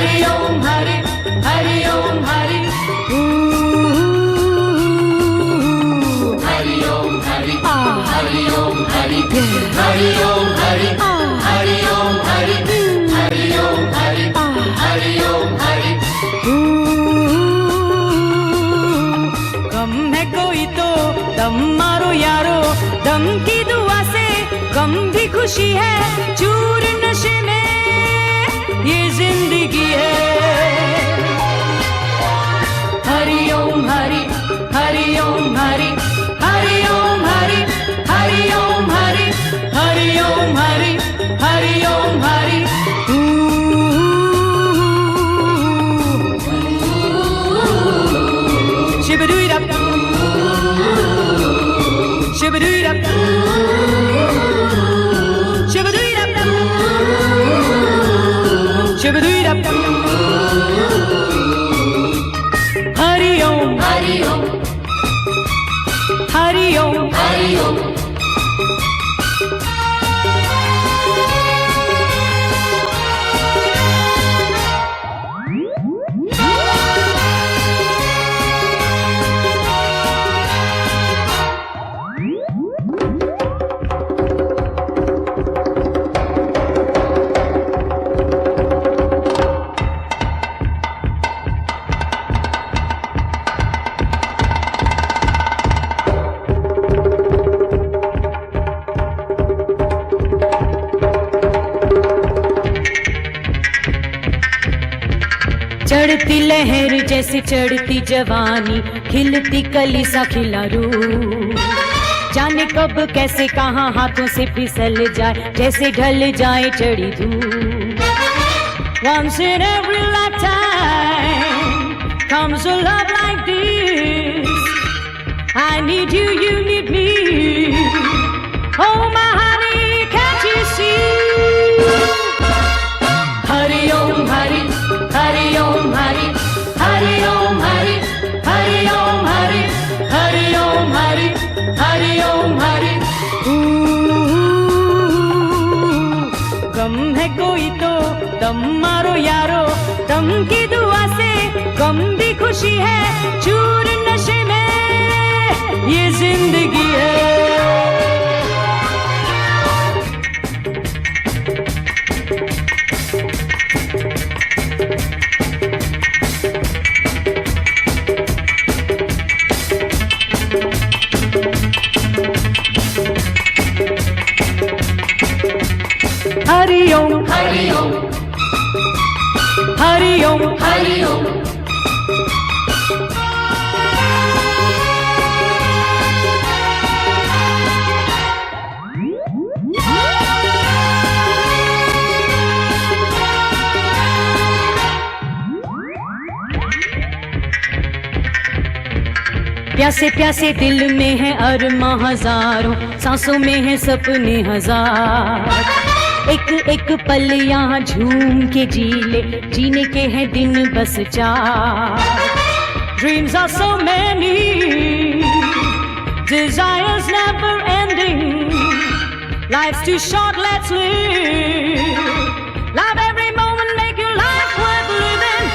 हरि ओम हरि हरि ओम हरि हरि ओम हरि हरि ओम हरि हरि ओम हरि हरि ओम हरि हरि ओम हरि हरि ओम हरि। गम है कोई तो दम मारो यारो, दम की दुआ से गम भी खुशी है, चूर नशे में ये जिंदगी है। Hari Om Hari Hari Om Hari Hari Om Hari Hari Om Hari Hari Om Hari Hari Om Hari. Shibadoo-dap, shibadoo-dap, shibadoo-dap, shibadoo-dap. Hari Om, Hari ओम Hari Om. हरि ओम। चढ़ती लहर जैसे चढ़ती जवानी, खिलती कली सा खिला रूह, जाने कब कैसे कहाँ हाथों से फिसल जाए, जैसे ढल जाए चढ़ी धूप। Once in every lifetime comes a love like this. I need you, you need me. Oh my honey, can't you see? Hari Om Hari Hari Om Hari Hari Om Hari Hari Om Hari Hari Om Hari Hari Om Hari. गम है कोई तो दम मारो यारो, दम की दुआ से गम भी खुशी है, चूर नशे में ये जिंदगी है। हरि ओम हरि ओम हरि ओम हरि ओम। प्यासे प्यासे दिल में है अरमां हजारों, सांसों में है सपने हजार, एक एक पल यहाँ झूम के जी ले, जीने के हैं दिन बस चार। Dreams are so many, desires never ending, life's too short, let's live, love every moment, make your life worth living.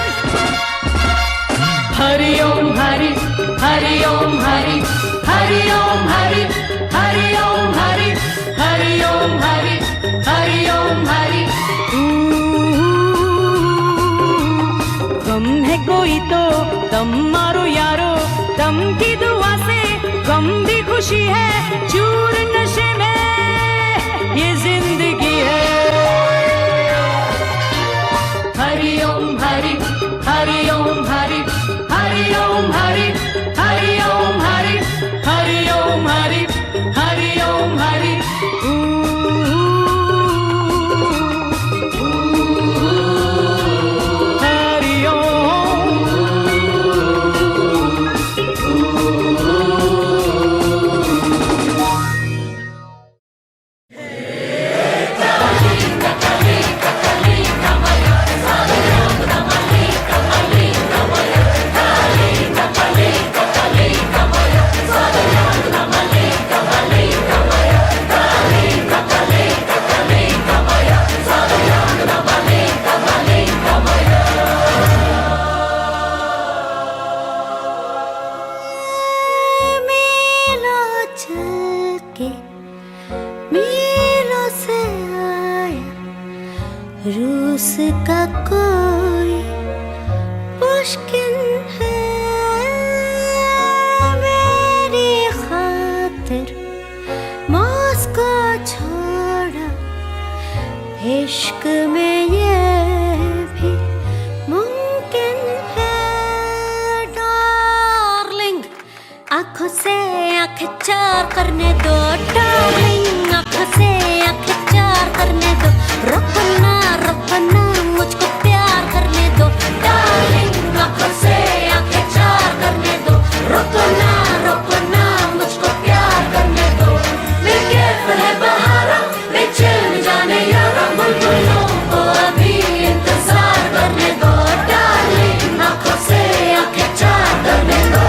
Hari Om Hari Hari Om Hari Hari Om Hari Hari Om Hari Hari Om Hari Hari Om Hari. गम है कोई तो दम मारो यारो, दम की दुआ से गम भी खुशी है, चूर नशे में ये जिंदगी है। हरि ओम हरि हरि ओम हरि हरि ओम हरि हरि ओम हरि हरि ओम हरि हरि ओम हरि। हरि ओम कोई मुश्किल है मेरी खातिर मॉस्को छोड़ा इश्क में ये भी मुमकिन है डार्लिंग आंखों से आंखें चार करने दो डार्लिंग आंखों से आंखें चार करने दो रुको ना मुझको प्यार करने दो डार्लिंग आंखों से आंखें चार करने दो रुको ना मुझको प्यार करने दो मैं कैफ है बहारा बेचैन जाने यारा बुलबुलों को अभी इंतजार करने दो डार्लिंग आंखों से आंखें चार करने दो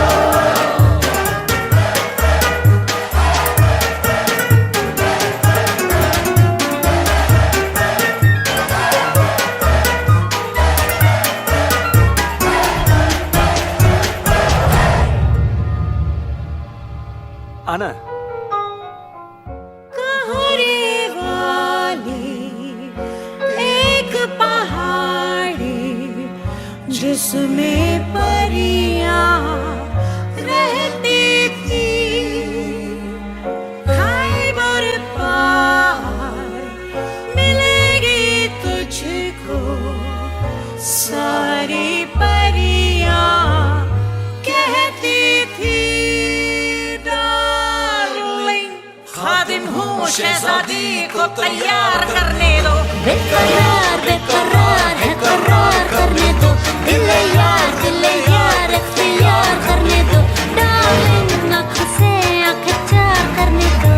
आना कहरे वाली एक पहाड़ी जिसमें परियां रहती थी खैबर पार मिलेगी तुझको सारी परियां कहती थी खादिम हूँ शहजादी को तैयार करने दो बेकरार है करार करने दो दिल यार इख्तियार करने दो डार्लिंग आँखों से आँखें चार करने दो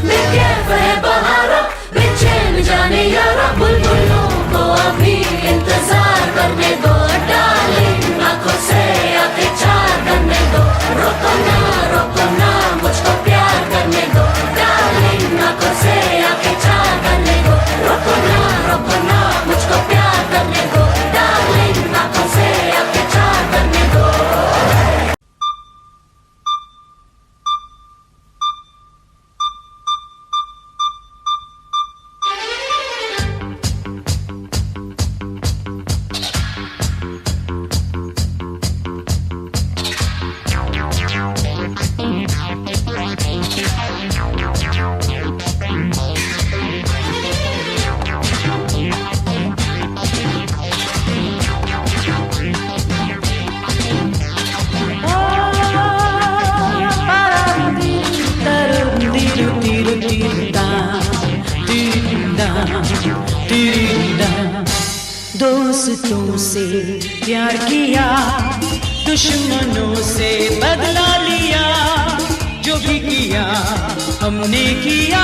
मैं कैफ है बहारा बेचैन जाने यारा बुलबुलों को अभी इंतजार करने दो डार्लिंग आँखों से आँखें चार करने दो रोको ना मुझको प्यार करने दो आंखों से आंखें चार करने दो रुको ना मुझको प्यार करने दो डार्लिंग आंखों से आंखें चार करने दो दोस्तों से प्यार किया दुश्मनों से बदला लिया जो भी किया हमने किया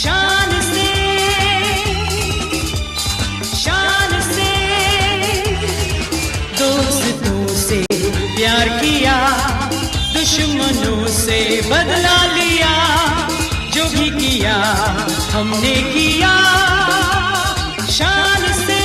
शान से दोस्तों से प्यार किया दुश्मनों से बदला लिया जो भी किया हमने किया शान से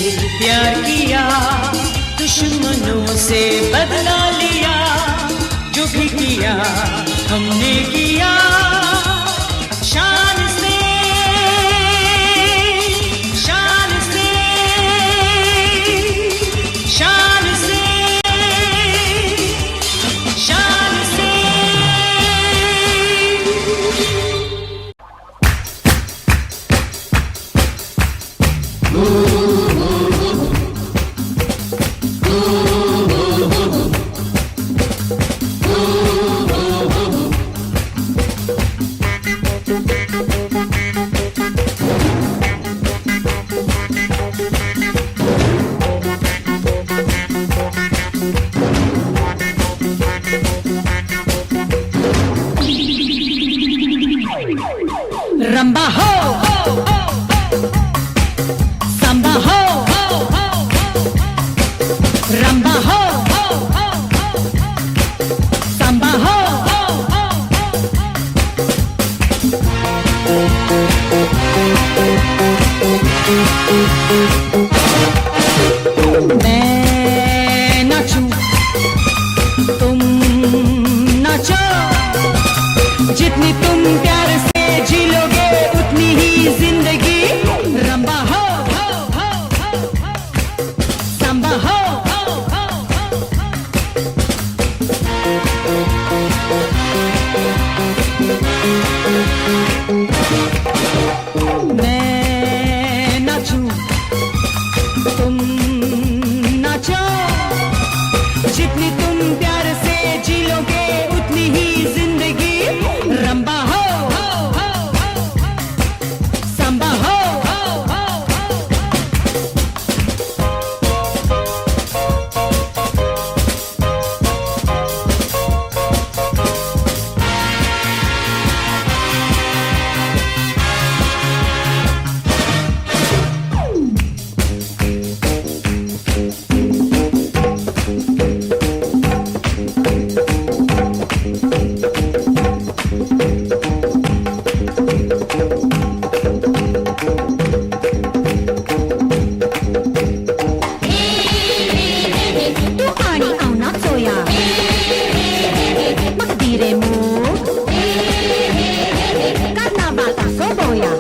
प्यार किया, दुश्मनों से बदला लिया, जो भी किया हमने किया शान से, शान से, शान से, शान से। रंबा हो, सांबा हो, रंबा हो, सांबा हो। मैं नाचूं, तुम नाचो, जितनी तुम प्यार से जी लोगे उतनी ही जिंदगी। रंबा हो, सांबा हो, मैं नाचूं, तुम नाचो, जितनी तुम प्यार से जी लोगे उतनी ही जिंदगी। रंबा हो, सांबा हो। तू आणि आवना चोया मगदीरे मूग कार्नावाल असो बोया।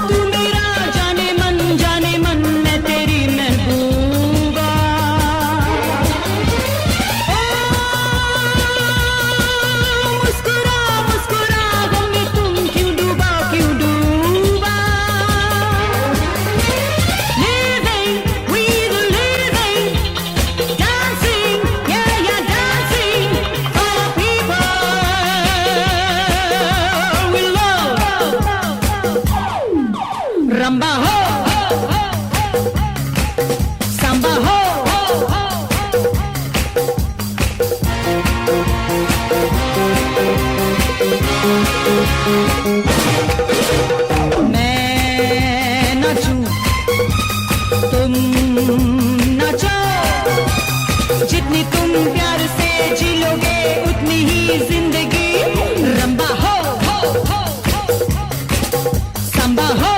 तू मेरा जाने मन, मैं तेरी महबूबा। मुस्कुरा मुस्कुरा गम में तुम क्यों डूबा, क्यों डूबा। Living, we're living, dancing, yeah dancing for people we love. रंबा हो, सांबा हो, मैं नाचूं, तुम नाचो, जितनी तुम प्यार से जी लोगे उतनी ही जिंदगी। रंबा हो, सांबा हो।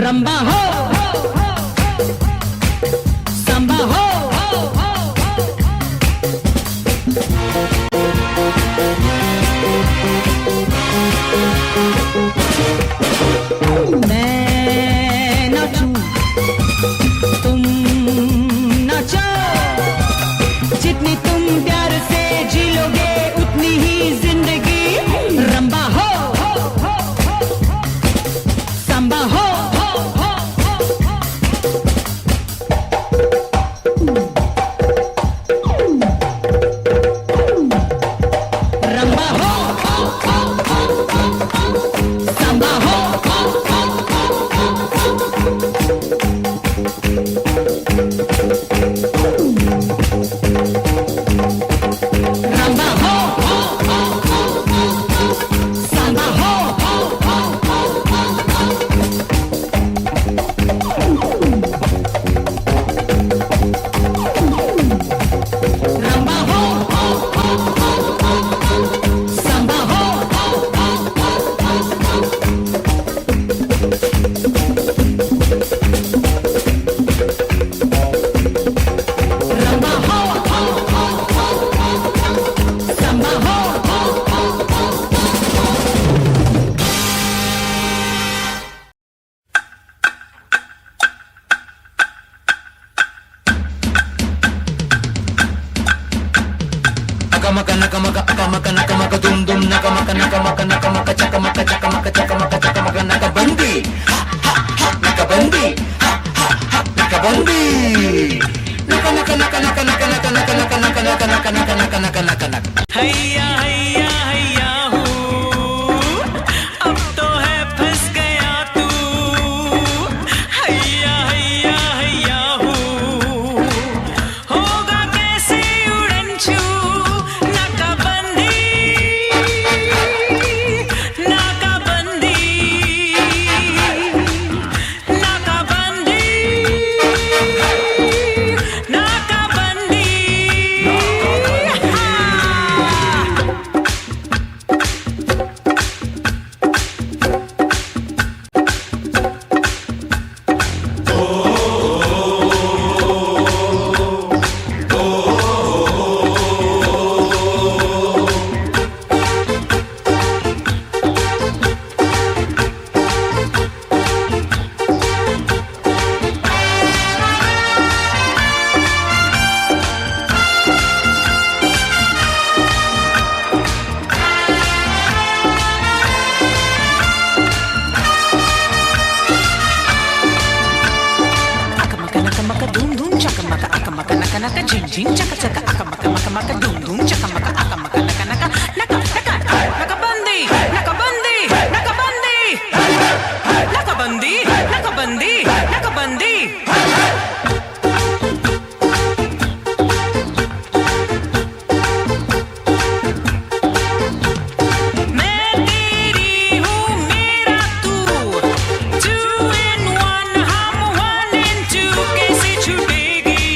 रंबा हो सांबा हो मैं नाचूं तुम नाचो जितनी तुम प्यार से जी लोगे उतनी ही जिंदगी रंबा हो सांबा हो रंबा हो सांबा हो रंबा हो सांबा हो रंबा हो सांबा हो रंबा हो सांबा हो Nakamaka nakamaka akamaka nakamaka dum dum nakamaka nakamaka nakamaka chakamaka chakamaka chakamaka chakamaka nakabandi ha ha ha nakabandi ha ha ha nakabandi naka naka naka naka naka naka naka naka naka naka naka naka naka naka naka naka हैया हैया हैया हूँ अब तो है फंस गया तू हैया हैया हैया हूँ होगा कैसे उड़न छू नाकाबंदी नाकाबंदी नाकाबंदी नाकाबंदी Akamaka nakamaka dum dum chakamaka akamaka naka naka jing jing chaka chaka akamaka maka maka dum dum chakamaka akamaka naka naka naka naka nakabandi nakabandi nakabandi nakabandi nakabandi nakabandi मैं तेरी हूँ मेरा तू 2 in 1 हम 1 in 2 कैसे छूटेगी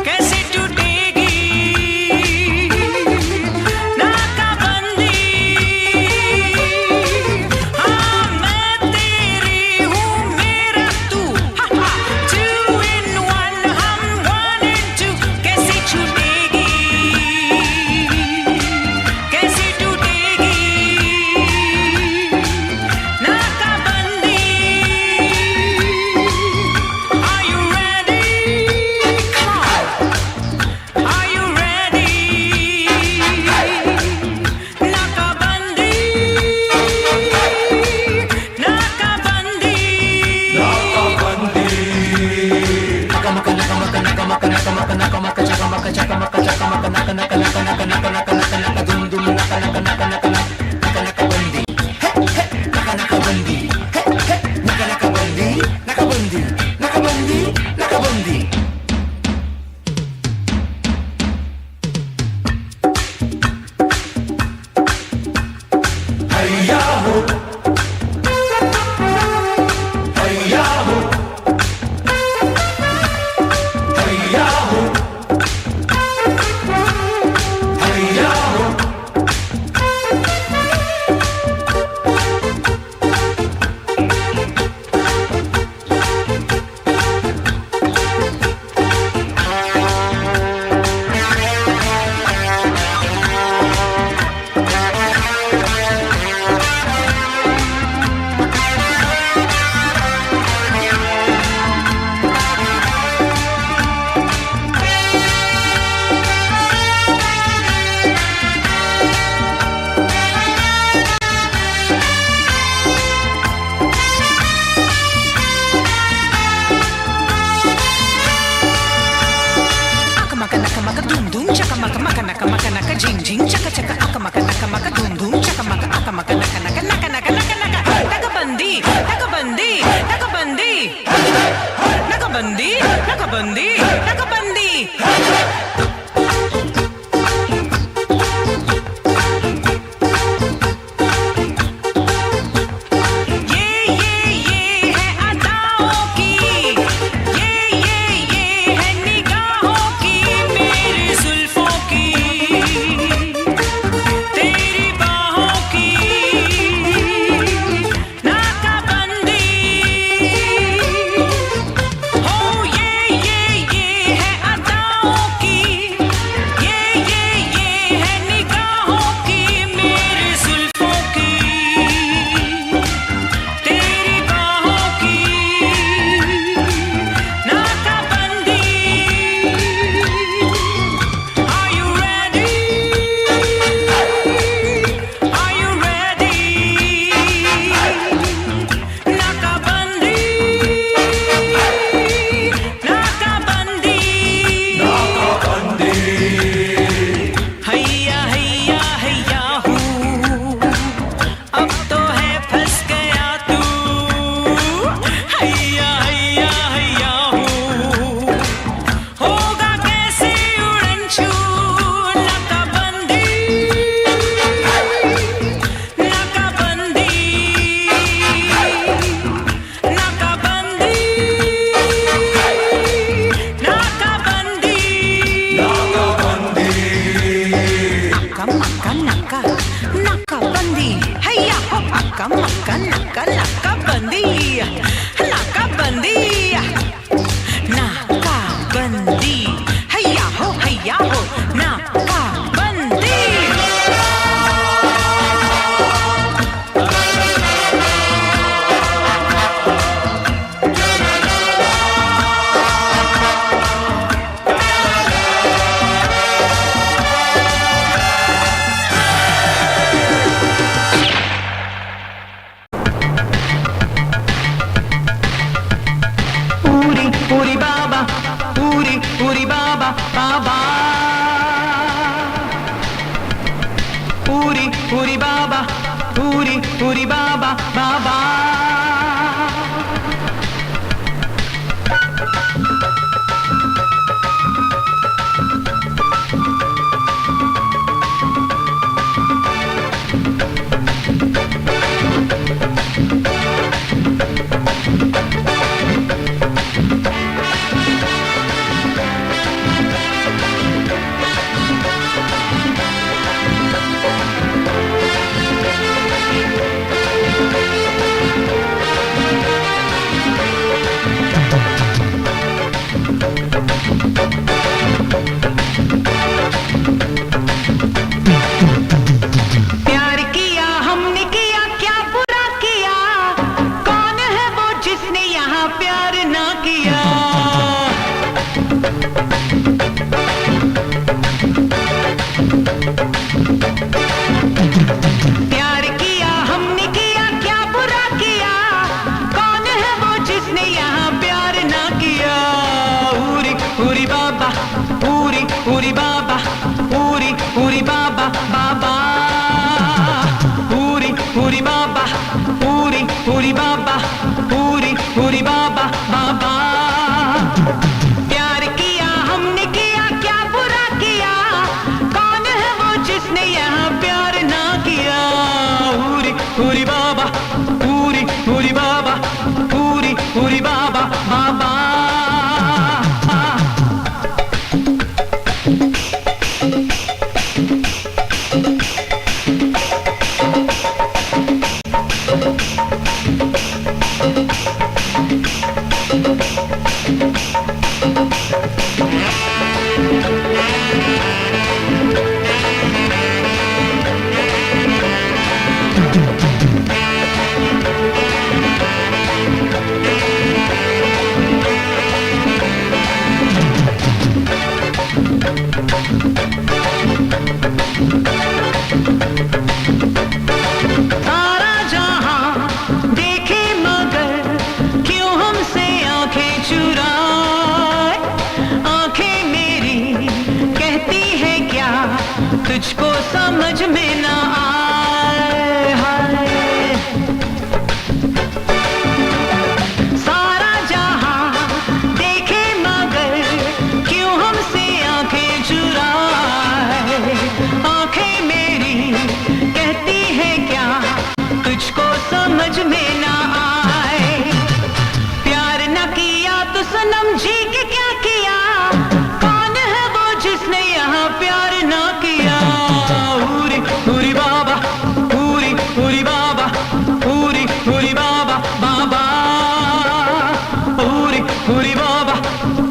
कैसे टूटेगी नाकाबंदी हाँ मैं तेरी हूँ मेरा तू 2 in 1 हम 1 in 2 कैसे छूटेगी कैसे टूटेगी नाकाबंदी Are you ready? Come on. Are you ready? नाकाबंदी नाकाबंदी nakamaka nakamaka nakamaka nakamaka nakamaka chakamaka chakamaka chakamaka naka naka naka naka naka naka naka naka dum dum naka naka naka naka naka naka bandi he he naka naka bandi he he naka naka bandi naka bandi naka bandi naka bandi हैया हो हैया हो हैया हो हैया हो akmaka naka maka naka jing jing chaka chaka akmaka naka maka dum dum chaka maka akmaka naka naka naka naka naka naka nakabandi nakabandi nakabandi nakabandi nakabandi nakabandi समझ में ना आए। हाय सारा जहां देखे मगर क्यों हमसे आंखें चुराए। आंखें मेरी कहती है क्या तुझको समझ में ना आए। प्यार न किया तो सनम जी के क्या किया। कौन है वो जिसने यहाँ प्यार ना किया। पूरी पूरी बाबा पूरी पूरी बाबा पूरी पूरी बाबा बाबा पूरी पूरी बाबा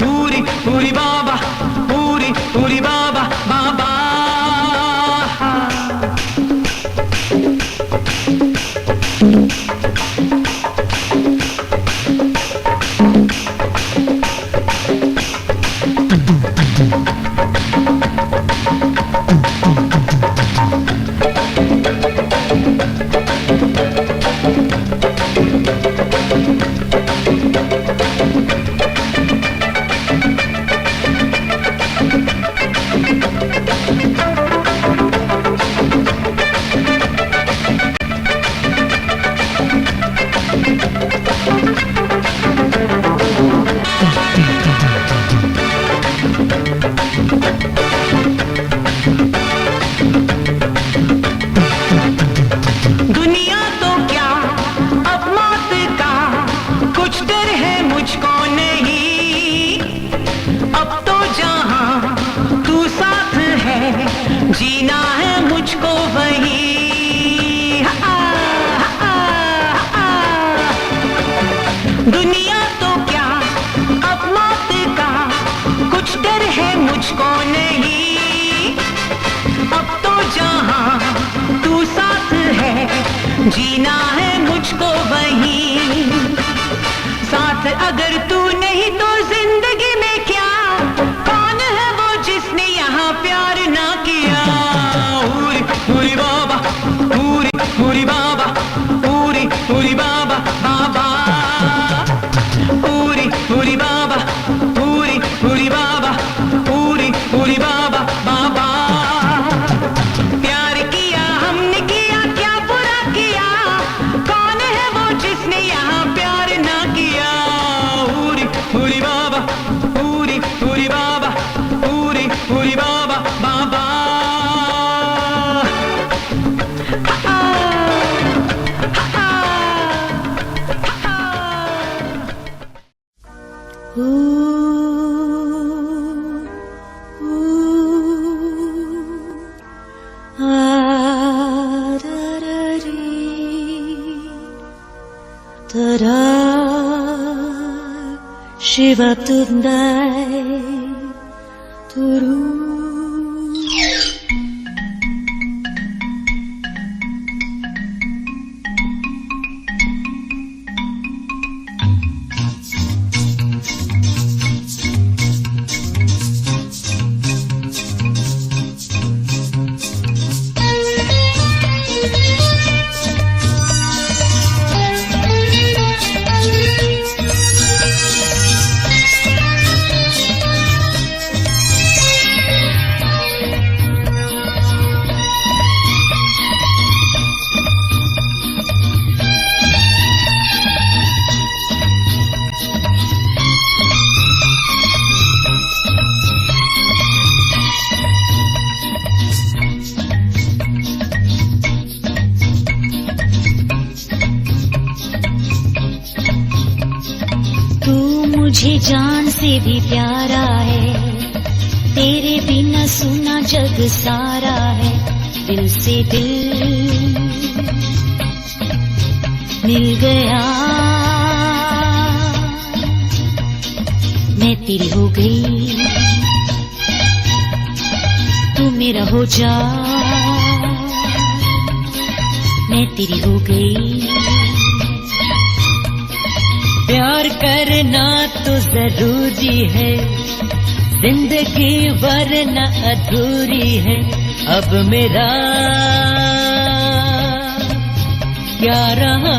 पूरी पूरी बाबा पूरी पूरी बाबा बाबा। दुनिया तो क्या अब मौत का कुछ डर है मुझको नहीं। अब तो जहां तू साथ है जीना है मुझको वही। दुनिया तो क्या अब मौत का कुछ डर है मुझको नहीं। अब तो जहां तू साथ है जीना है मुझको वही। साथ अगर तू नहीं तो जिंदगी में क्या। कौन है वो जिसने यहाँ प्यार ना किया। पूरी पूरी बाबा पूरी पूरी बाबा पूरी पूरी बाबा बाबा पूरी पूरी बाबा पूरी पूरी बाबा पूरी पूरी बाबा बाबा। प्यार किया हमने किया क्या बुरा किया। कौन है वो जिसने यहाँ प्यार ना किया। पूरी पूरी बाबा पूरी पूरी बाबा पूरी पूरी बाबा बाबा। Shiva Tundai Turu. मुझे जान से भी प्यारा है। तेरे बिना सुना जग सारा है। दिल से दिल मिल गया। मैं तेरी हो गई तू मेरा हो जा। मैं तेरी हो गई। प्यार करना तो जरूरी है। जिंदगी वरना अधूरी है। अब मेरा क्या रहा।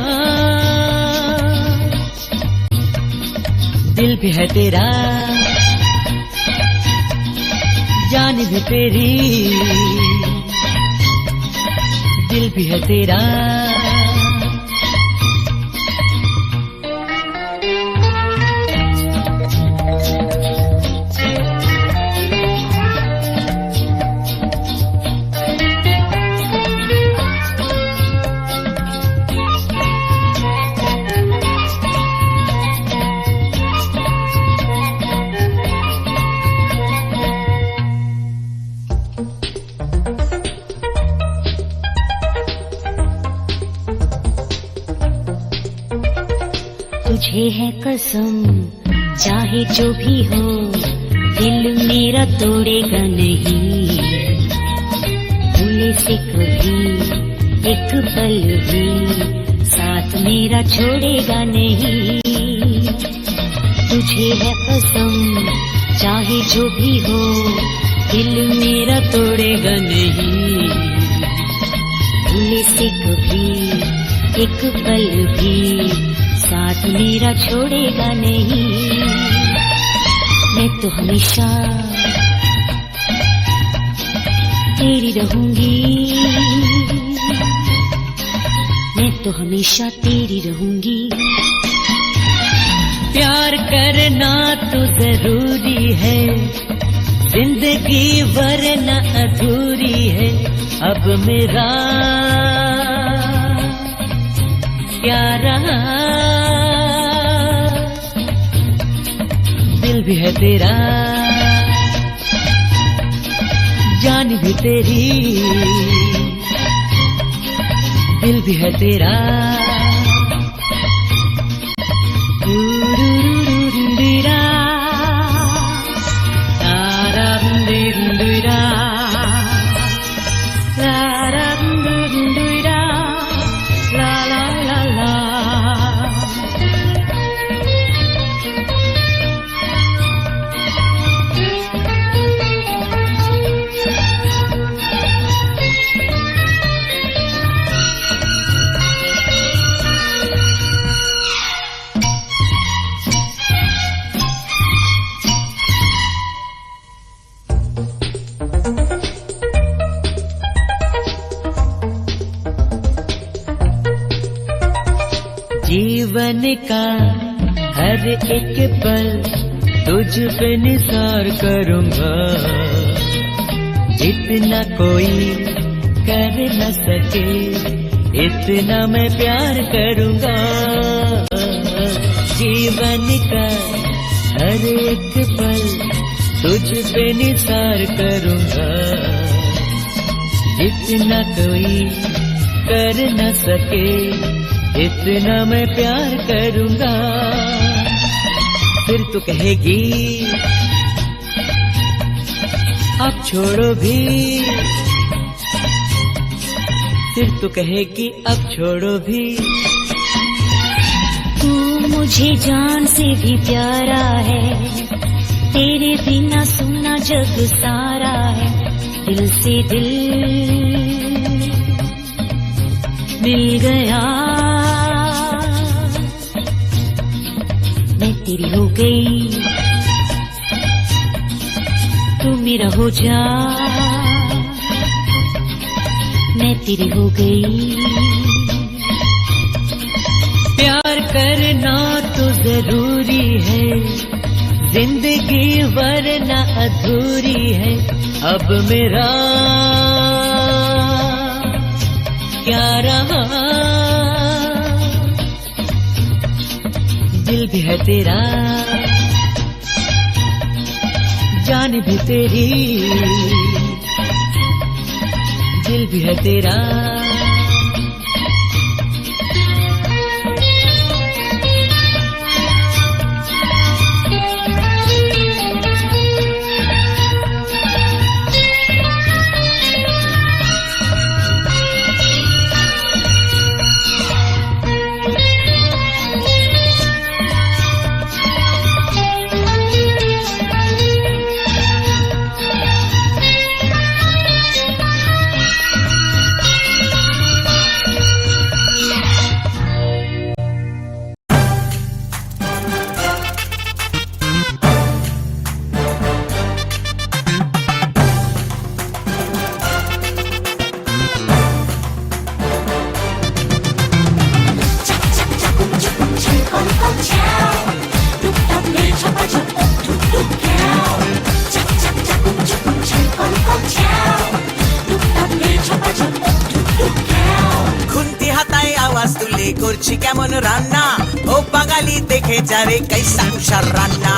दिल भी है तेरा जान भी तेरी दिल भी है तेरा। तुझे है कसम चाहे जो भी हो, दिल मेरा तोड़ेगा नहीं। भूले से कभी एक पल भी साथ मेरा छोड़ेगा नहीं। तुझे है कसम चाहे जो भी हो, दिल मेरा तोड़ेगा नहीं। भूले से कभी एक पल भी साथ मेरा छोड़ेगा नहीं। मैं तो हमेशा तेरी रहूंगी, मैं तो हमेशा तेरी रहूंगी। प्यार करना तो जरूरी है, जिंदगी वरना अधूरी है। अब मेरा क्या रहा, दिल भी है तेरा, जान भी तेरी, दिल भी है तेरा। जीवन का हर एक पल तुझ पे निसार करूंगा, इतना कोई कर न सके इतना मैं प्यार करूंगा। जीवन का हर एक पल तुझ पे निसार करूंगा, इतना कोई कर न सके इतना मैं प्यार करूंगा। फिर तू कहेगी अब छोड़ो भी, फिर तू कहेगी अब छोड़ो भी। तू मुझे जान से भी प्यारा है, तेरे बिना सुना जग सारा है। दिल से दिल मिल गया, मैं तेरी हो गई, तू मेरा हो जा, मैं तेरी हो गई। प्यार करना तो जरूरी है, जिंदगी वरना अधूरी है। अब मेरा क्या रहा, दिल भी है तेरा, जान भी तेरी, दिल भी है तेरा। কেমন রান্না ও বাঙালি দেখে যারে कैसा উষার রান্না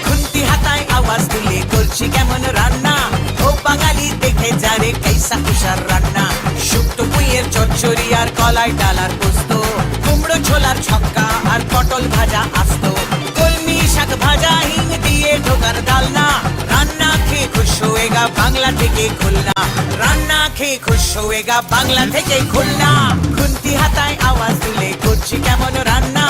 খুন্তি হাতায় আওয়াজ তুলে করছি কেমন রান্না ও বাঙালি দেখে যারে कैसा উষার রান্না শুক্তো পুঁইয়ের চচ্চড়ি আর কলাই ডালার পোস্ত কুমড়ো ছোলার ছক্কা আর পটল ভাজা আস্ত কলমি শাক ভাজা হিং দিয়ে ঢোকার ডালনা রান্না খেয়ে খুশ হয়েগা বাংলা থেকে খুলনা রান্না খেয়ে খুশ হয়েগা বাংলা থেকে খুলনা খুন্তি হাতায় আওয়াজ তুলে করছি কেমন রান্না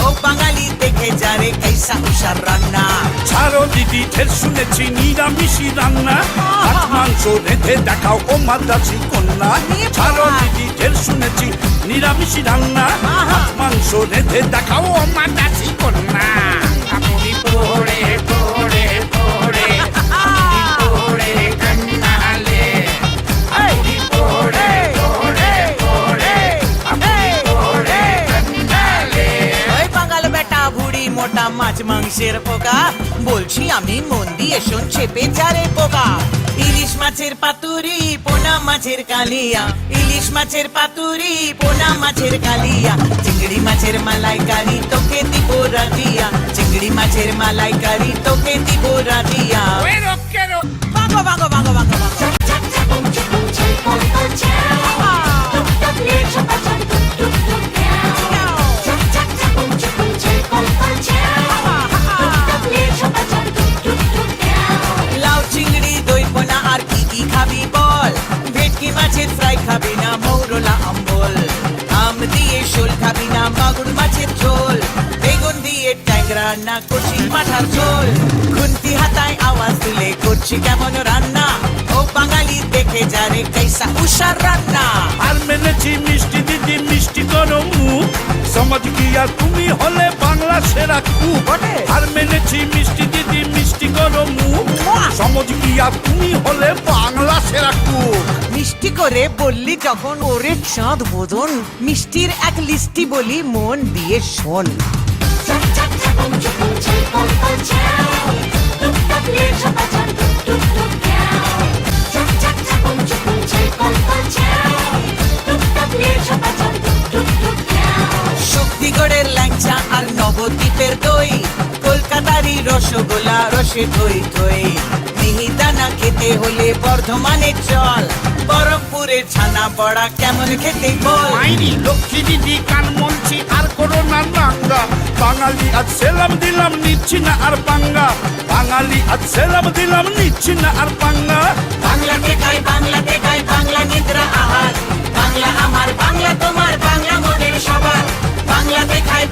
ও বাঙালি দেখে যারে कैसा উষার রান্না ছাড়ো দিদি ঢের শুনেছি নিরামিষি রান্না মাছ মাংস রেঁধে দেখাও ও মাদ্রাসি কন্যা ছাড়ো দিদি ঢের শুনেছি নিরামিষি রান্না মাছ মাংস রেঁধে দেখাও ও মাদ্রাসি কন্যা আপনি পড়ে পড়ে পড়ে আপনি পড়ে কান্নালে আপনি পড়ে পড়ে পড়ে আপনি পড়ে কান্নালে ওই বাঙাল বেটা বুড়ি মোটা মাছ মাংসের পোকা বলছি আমি মন দিয়ে শোন চেপে যারে পোকা ইলিশ মাছের পাতুরি পোনা মাছের কালিয়া ইলিশ মাছের পাতুরি পোনা মাছের কালিয়া চিংড়ি মাছের মালাইকারি তোকে দিব রাজিয়া চিংড়ি মাছের মালাইকারি তোকে দিব রাজিয়া ভাগো ভাগো ভাগো ভাগো ভাগো লাউ চিংড়ি দই পোনা আর কি কি খাবি বল ভেটকি মাছের ফ্রাই খাবি না মৌরলা আম্বল আম দিয়ে শোল খাবি না মাগুর মাছের ঝোল বেগুন দিয়ে ট্যাংরা না কচি পাঠার ঝোল খুন্তি হাতায় আওয়াজ তুলে করছি কেমন রান্না ও বাঙালি দেখে যারে कैसा উষার রান্না আর মেনেছি মিষ্টি দিদি মিষ্টি করো মুখ সমাজ কি আর তুমি হলে বাংলা সেরা কুক আর মেনেছি মিষ্টি দিদি মিষ্টি করো মুখ সমাজ কি আর তুমি হলে বাংলা সেরা কুক মিষ্টি করে বললি যখন ওরে চাঁদ বোধন মিষ্টির এক লিস্টি বলি মন দিয়ে শোন শক্তিগড়ের ল্যাংচা আর নবদ্বীপের দই কলকাতারই রসগোল্লা রসে ধই ধই মিহিদানা খেতে হলে বর্ধমানের চল বরফপুরের ছানা বড়া কেমন খেতে বল মাইরি লক্ষ্মী দিদি কান মনছি আর করোনা রাঙ্গা বাঙালি আজ সেলাম দিলাম নিচ্ছি না আর পাঙ্গা বাঙালি আজ সেলাম দিলাম নিচ্ছি না আর পাঙ্গা বাংলাতে খাই বাংলা নিদ্রা আহার বাংলা আমার বাংলা তোমার বাংলা মোদের সবার বাংলাতে খাই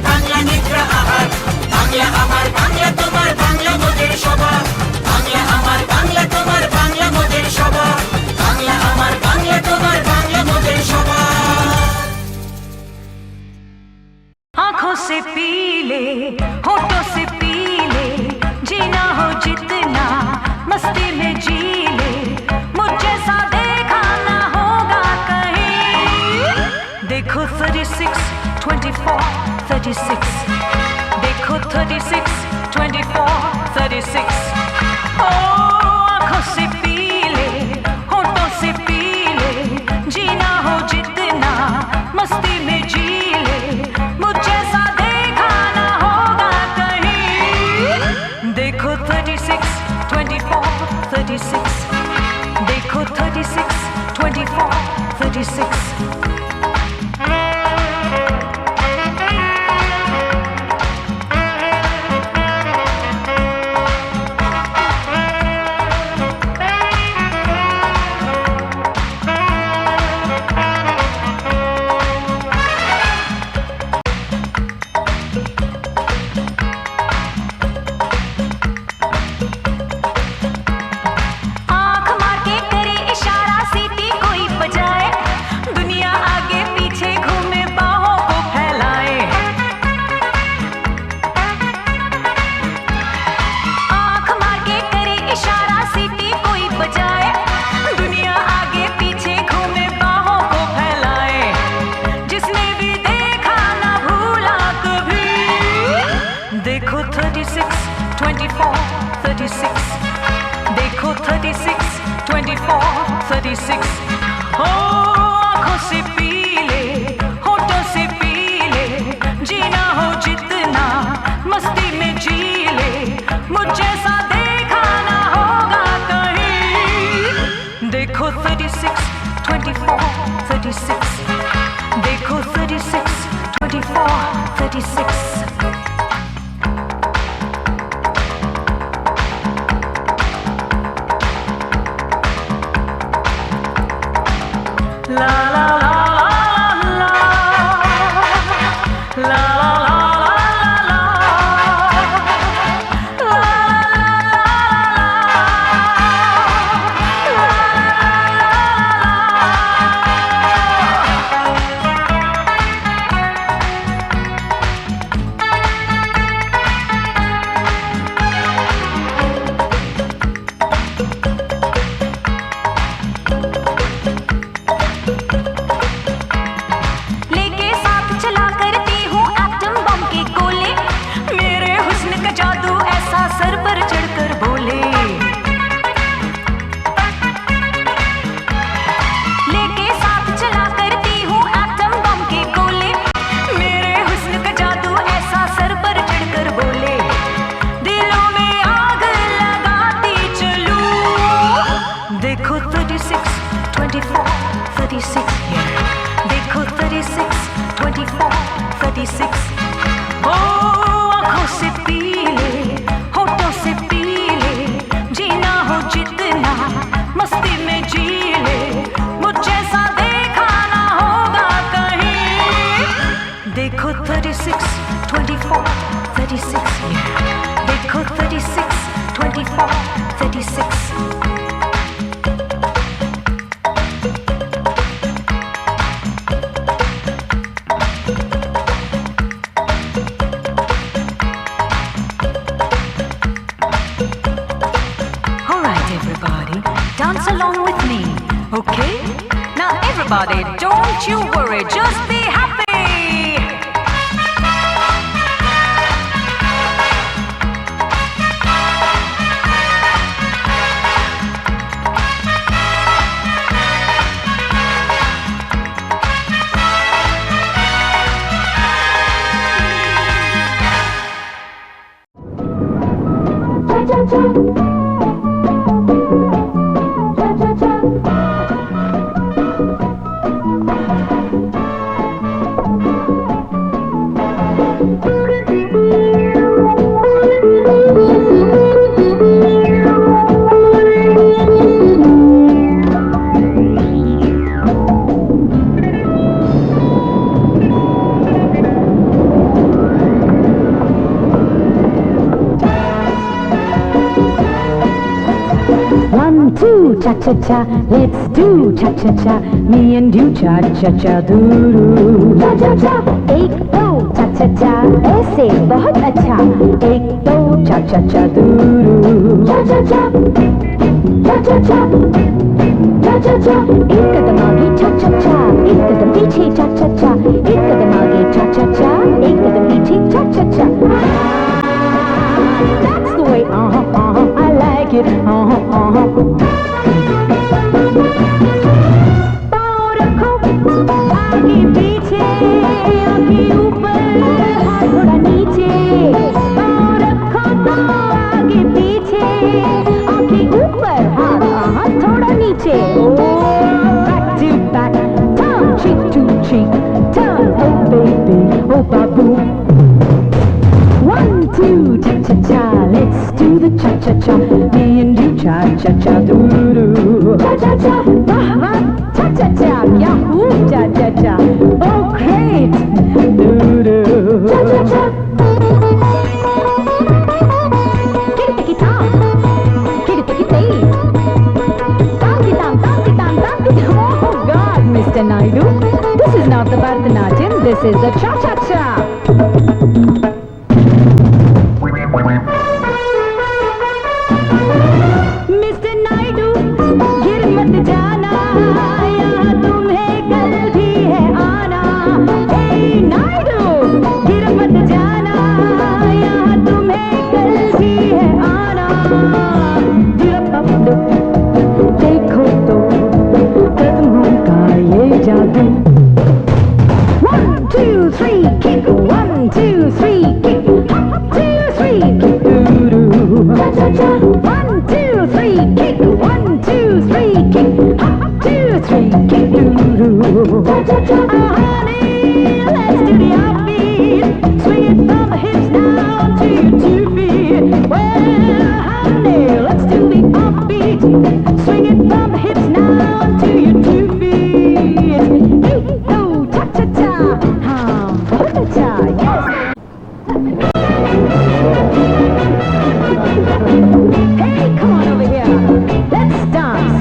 বাংলা নিদ্রা আহার বাংলা আমার বাংলা তোমার বাংলা মোদের সবার বাংলা আমার বাংলা তোমার বাংলা মোদের সবার বাংলা আমার বাংলা তোমার বাংলা মোদের সবার आंखों से पी ले होठों से पी ले जीना हो जितना मस्ती में जी ले मुझ जैसा देखा ना होगा कहीं देखो 36 24 36 देखो 36 24 36 ओ आंखों से पी ले होठों से पी ले जीना हो जितना मस्ती में जी ले मुझ जैसा देखा ना होगा कहीं देखो 36 24 36 देखो 36 24 36 आँख मार के करे इशारा सीटी कोई बजाए दुनिया 36 हो आंखों से पी ले होठों से पी ले जीना हो जितना मस्ती में जी ले मुझ जैसा देखा ना होगा कहीं देखो 36 24 36 देखो 36 24 36 La la la la la la देखो 36 24 36 देखो 36 24 36 ओ आंखों से पी ले होठों से पी ले जीना हो जितना मस्ती में जी ले मुझ जैसा देखा ना होगा कहीं देखो 36 24 36 देखो 36 24 36 Dance along with me, okay? Now everybody, don't you worry, just be happy. Cha-cha-cha, let's do cha-cha-cha, me and you cha-cha-cha doo-doo. Cha-cha-cha, एक दो cha-cha-cha, ऐसे बहुत अच्छा, एक दो cha-cha-cha doo-doo. Cha-cha-cha, cha-cha-cha, cha-cha-cha, एक कदम आगे cha-cha-cha, एक कदम पीछे cha-cha-cha, एक कदम आगे cha-cha-cha, एक कदम पीछे cha-cha-cha. That's the way, I like it, पाँव रखो आगे पीछे आँखें ऊपर हाथ थोड़ा नीचे पाँव रखो तो आगे पीछे आँखें ऊपर हाथ थोड़ा नीचे back to back turn cheek to cheek turn oh baby oh babu 1 2 cha cha cha let's do the cha cha cha me and you cha cha cha doo doo cha cha cha wah wah cha cha cha yahoo cha cha cha oh great doo doo cha cha cha kitty tam oh God Mr. Naidu this is not the Bharatanatyam this is the cha cha cha Mr. Naidu, गिर मत जाना, यहाँ तुम्हें कल भी है आना. Hey Naidu, गिर मत जाना, यहाँ तुम्हें कल भी है आना. देखो तो का ये जादू 1 2 3 kick 1 2 3 kick 2 3 kick doo cha cha cha 1 2 3 kick 1 2 3 kick 2 3 kick doo cha cha cha honey let's do the offbeat swing it from the hips down to your 2 feet well honey let's do the offbeat swing it from the hips down to your 2 feet hey oh cha cha cha cha cha yes hey come on over here let's dance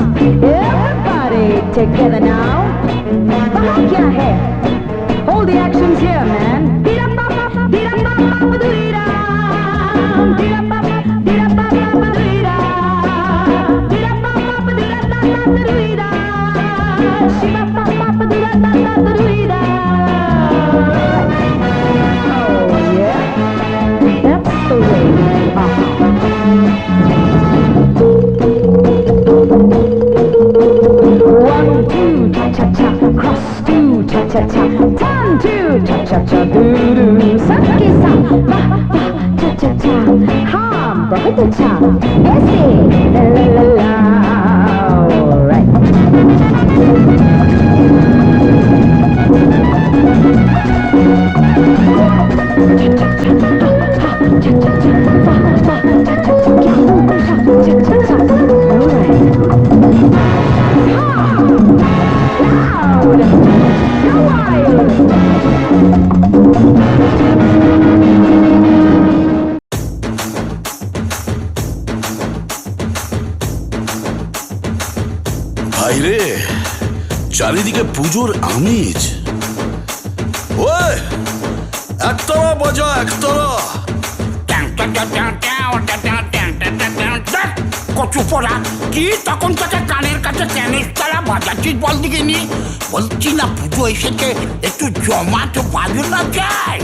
everybody together now वहाँ क्या है hold the actions here man beat up do it down beat up do it down beat up do it down do it down shiba do it down oh yeah that's the way one two cha cha cha cross two cha cha cha turn two cha cha cha doo doo सबके साथ वाह वाह cha cha cha हाँ बहुत अच्छा ऐसे la la la la alright ভাইরে চারিদিকে পুজোর আমেজ ওই একতলা বাজা একতলা কচু পড়া কি তখন থেকে কানের কাছে টেনিস খেলা বাজাচ্ছিস বল দিকে নি বলছি না পুজো এসেছে একটু জমাটো বাজু না চাই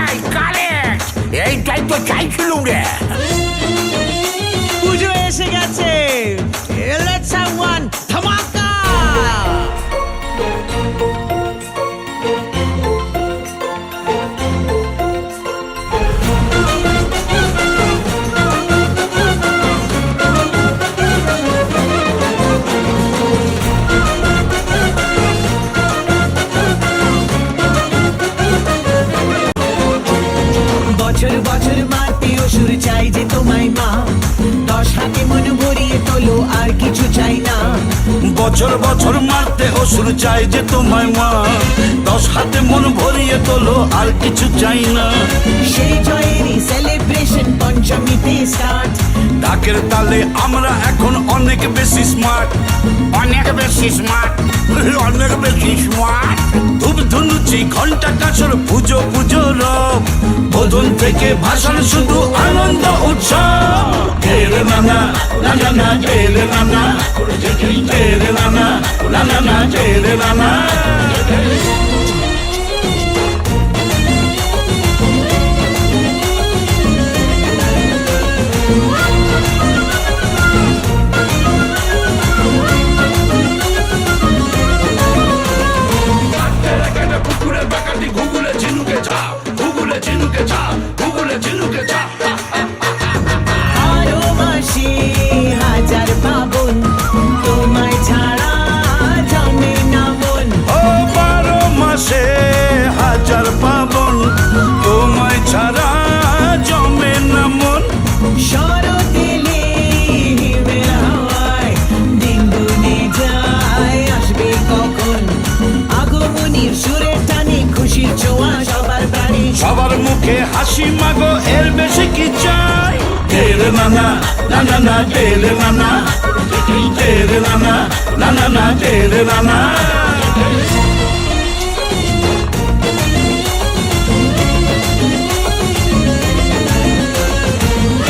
এই কালেক্স এইটাই তো চাইছিলুম রে পুজো এসে গেছে লেটস হ্যাভ ওয়ান ধামাকা বছর বছর মারতে অসুর চাই যে তোমায় মা 10 হাতে মন ভরিয়ে তোলো আর কিছু চাই না বছর বছর মারতে অসুর চাই যে তোমায় মা 10 হাতে মন ভরিয়ে তোলো আর কিছু চাই না সেই জয়েরই সেলিব্রেশন পঞ্চমীতে স্টার্ট ডাকের তালে আমরা এখন অনেক বেশি স্মার্ট অনেক বেশি স্মার্ট অনেক বেশি স্মার্ট ধূপ ধুনুচি ঘন্টা কাছর পুজো পুজো রব বোধন থেকে ভাষণ শুধু আনন্দ উৎসব তেরে নানা নানা না তেরে নানা তেরে নানা নানা না তেরে নানা আরো মাসে হাজার পাবন তোমায় ছাড়া জানে না মন ও 12 মাসে হাজার পাবন তোমায় ছাড়া জমে না মন শরতেলে হিমের হাওয়ায় দিন গুনে যায় আসবে কখন আগমনীর সুরের টানে খুশির ছোঁয়া সবার প্রাণে সবার মুখে হাসি মাগো এর বেশি কি চাই তেরে নানা নানা না তেরে নানা তেরে নানা নানা না তেরে নানা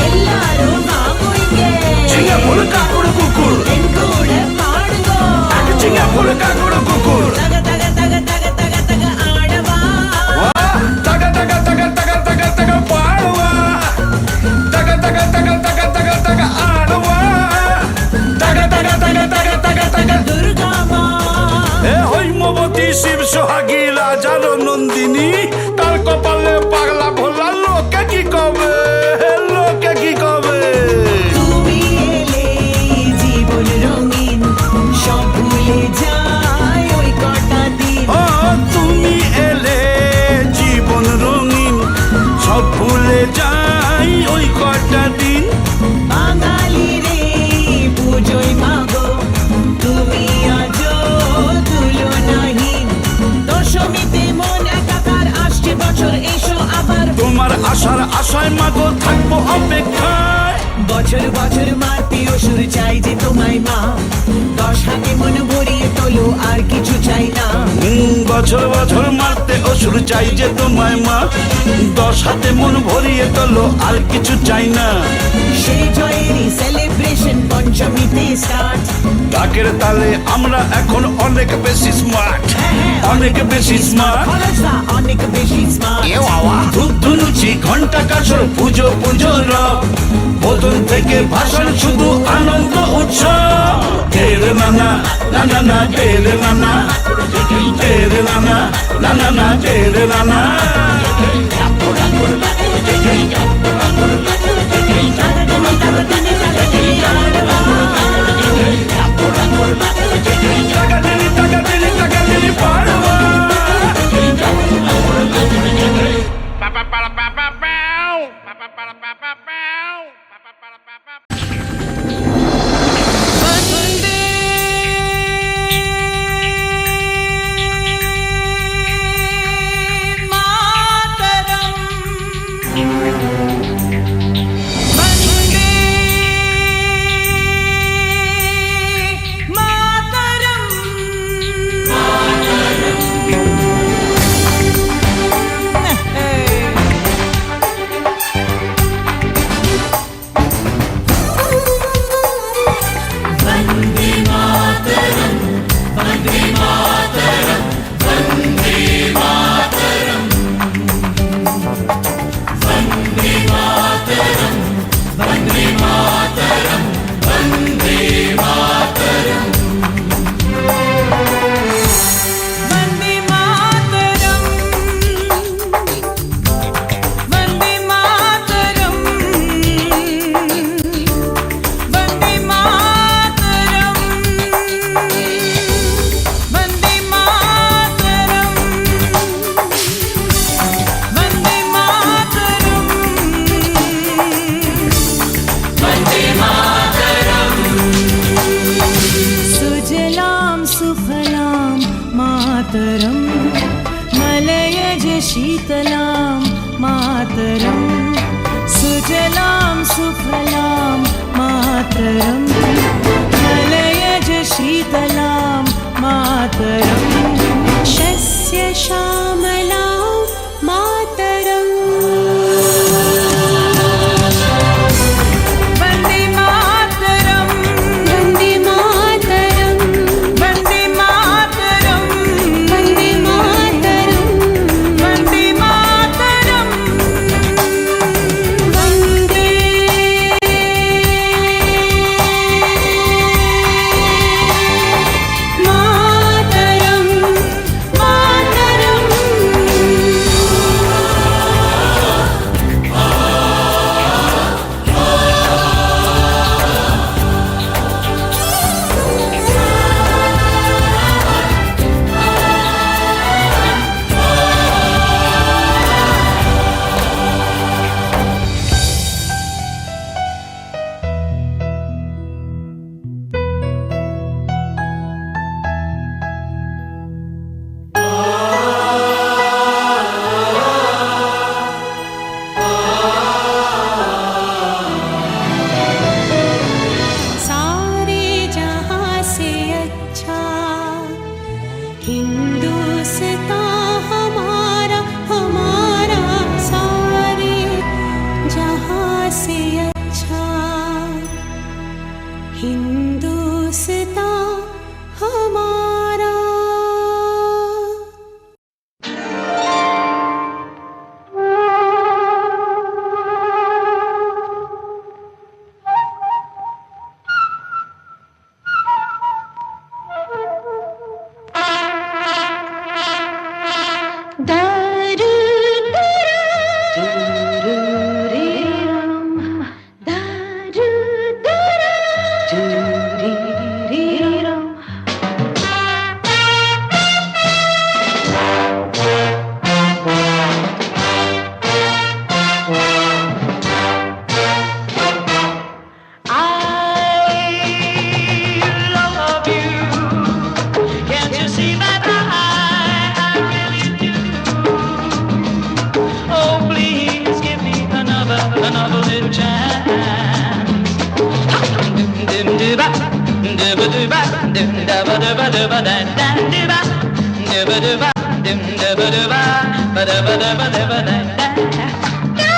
எல்லாரும் வாங்குங்க சிங்க முழுக்கா குடு குக்குர் என் கூட பாடுங்க சிங்க முழுக்கா குடு குக்குர் தக தக தக தக தக தக ஆடவா வா தக தக தக தக தக தக பாடுவா தக தக தக தக தக தக ஆடுவா தக தக தக தக தக বছর বছর মারতে অসুর চাই যে তোমায় মা 10 হাতে মন ভরিয়ে তোলো আর কিছু চাই না বছর বছর মারতে অসুর চাই যে তোমায় মা 10 হাতে মন ভরিয়ে তোলো আর কিছু চাই না সেই জয়েরই সেলিব্রেশন পঞ্চমীতে স্টার্ট ডাকের তালে আমরা এখন অনেক বেশি স্মার্ট অনেক বেশি স্মার্ট অনেক বেশি স্মার্ট ধূপ ধুনুচি ঘন্টা কাসর পুজো পুজো রব বোতল থেকে ভাষণ শুধু আনন্দ উৎসব তেরে নানা নানা না তেরে নানা তেরে নানা নানা না তেরে নানা मातरम मलयज शीतलां मातरम सुजलां सुफलां मातरम मलयज शीतलां मातरम शस्य श्यामलां मातरम dum da ba da ba da ba da da do ba dum da ba da ba da ba da ba da ba da da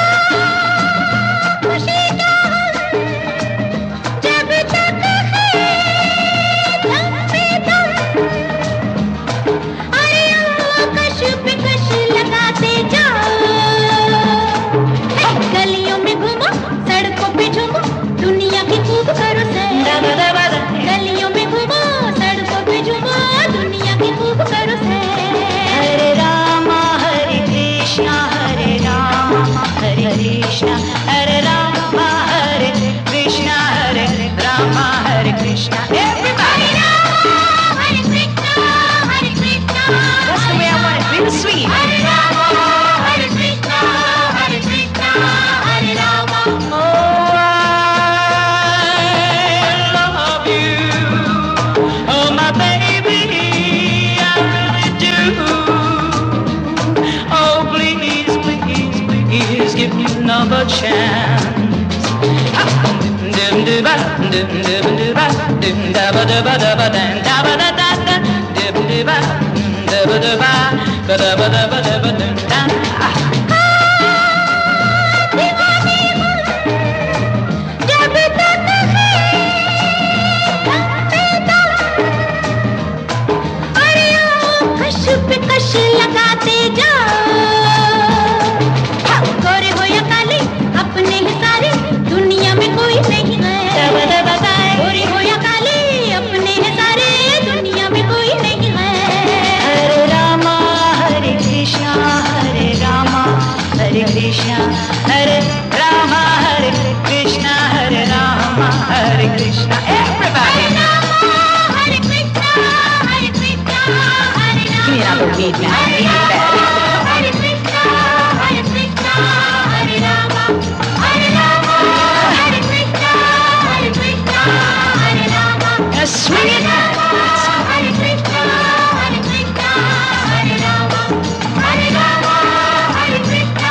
गलियों में घूमो सड़कों पे झूमो दुनिया की खूब करो सैर हरे रामा हरे कृष्णा हरे कृष्णा हरे रामा हरे कृष्णा हरे रामा हरे Krishna everybody Hare Krishna that's the way I want it real sweet Hare Rama Hare Krishna Hare Rama another chance. Dum dum ba dum dum dum ba dum da ba da ba da ba da ba da da da dum dum ba da ba da ba da ba da ba da ba dum da. कश लगाते जाओ गोरे हो या काले अपने ही सारे दुनिया में कोई नहीं है गोरे हो या काले अपने ही सारे दुनिया में कोई नहीं है हरे रामा हरे कृष्णा हरे रामा हरे कृष्णा हरे रामा हरे कृष्णा हरे रामा हरे Krishna everybody Hare Krishna Hare Krishna Hare Rama Give me another weed, man. I need it bad. Hare Krishna Hare Krishna Hare Rama Hare Rama Hare Krishna Hare Rama Now swing it. Hare Krishna Hare Rama Hare Rama Hare Krishna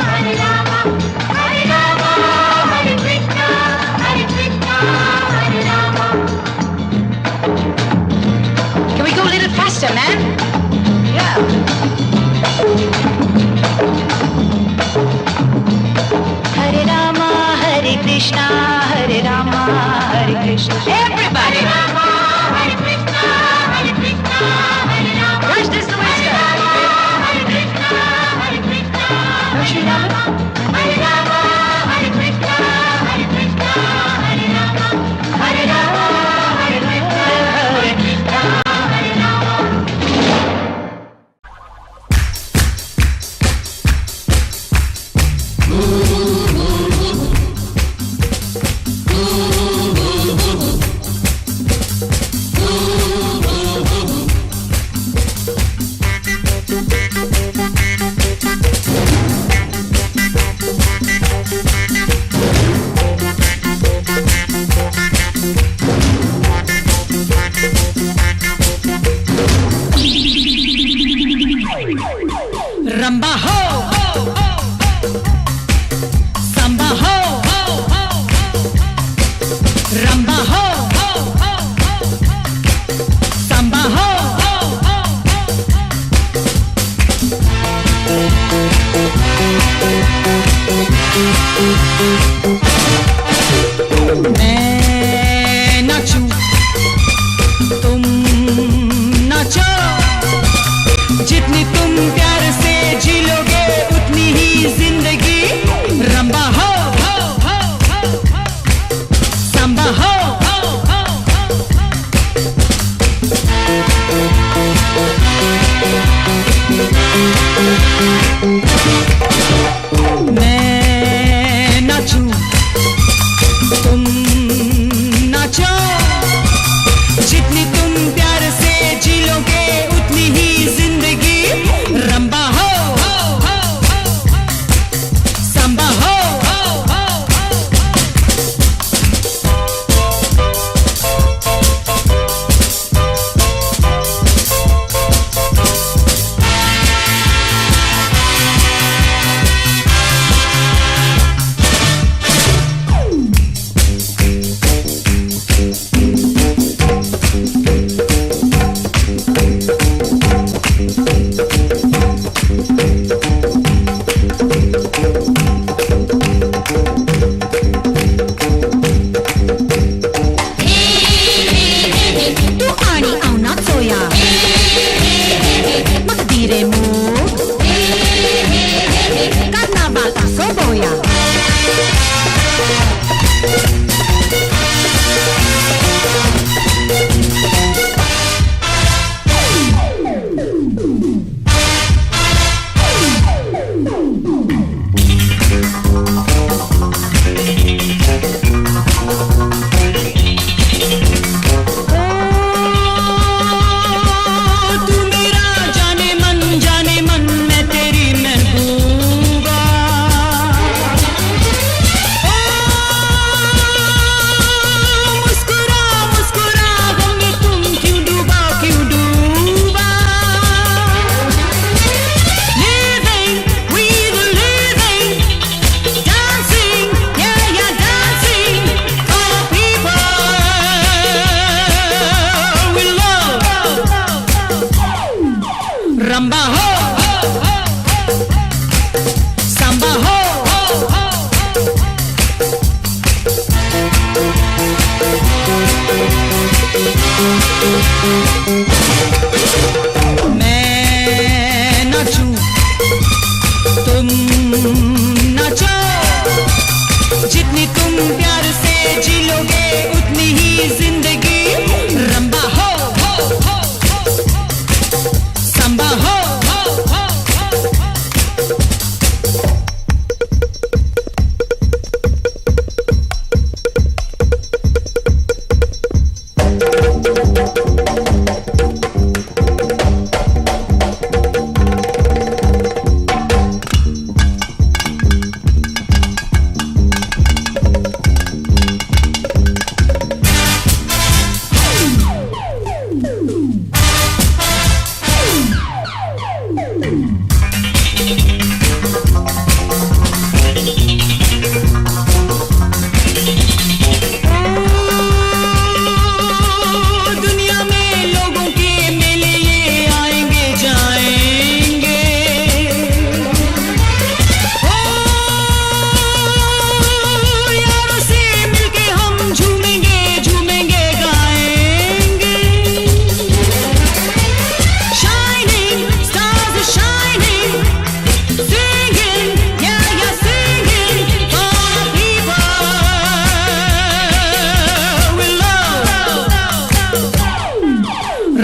Hare Rama Hare Rama Hare Krishna Hare Rama Can we go a little faster, man? Yeah. Hare Rama Hare Krishna Hare Krishna Everybody. Hare Krishna Hare Rama Watch this, the way it's going. Hare Krishna Don't you love it? Hare Rama Hare Krishna Hare Rama Hare Rama Hare Krishna Hare Rama Ramba ho, samba ho, ramba ho, samba ho. मैं नाचूं, तुम नाचो, जितनी तुम प्यार से जी लोगे उतनी ही जिंदगी रंबा हो सांबा हो मैं नाचूं तुम नाचो जितनी तुम प्यार से जी लोगे उतनी ही जिंदगी रंबा हो सांबा हो Samba ho, samba ho. मैं नाचूं, तुम नाचो, जितनी तुम प्यार से जी लोगे उतनी ही जिंदगी। रंबा हो, संबा हो,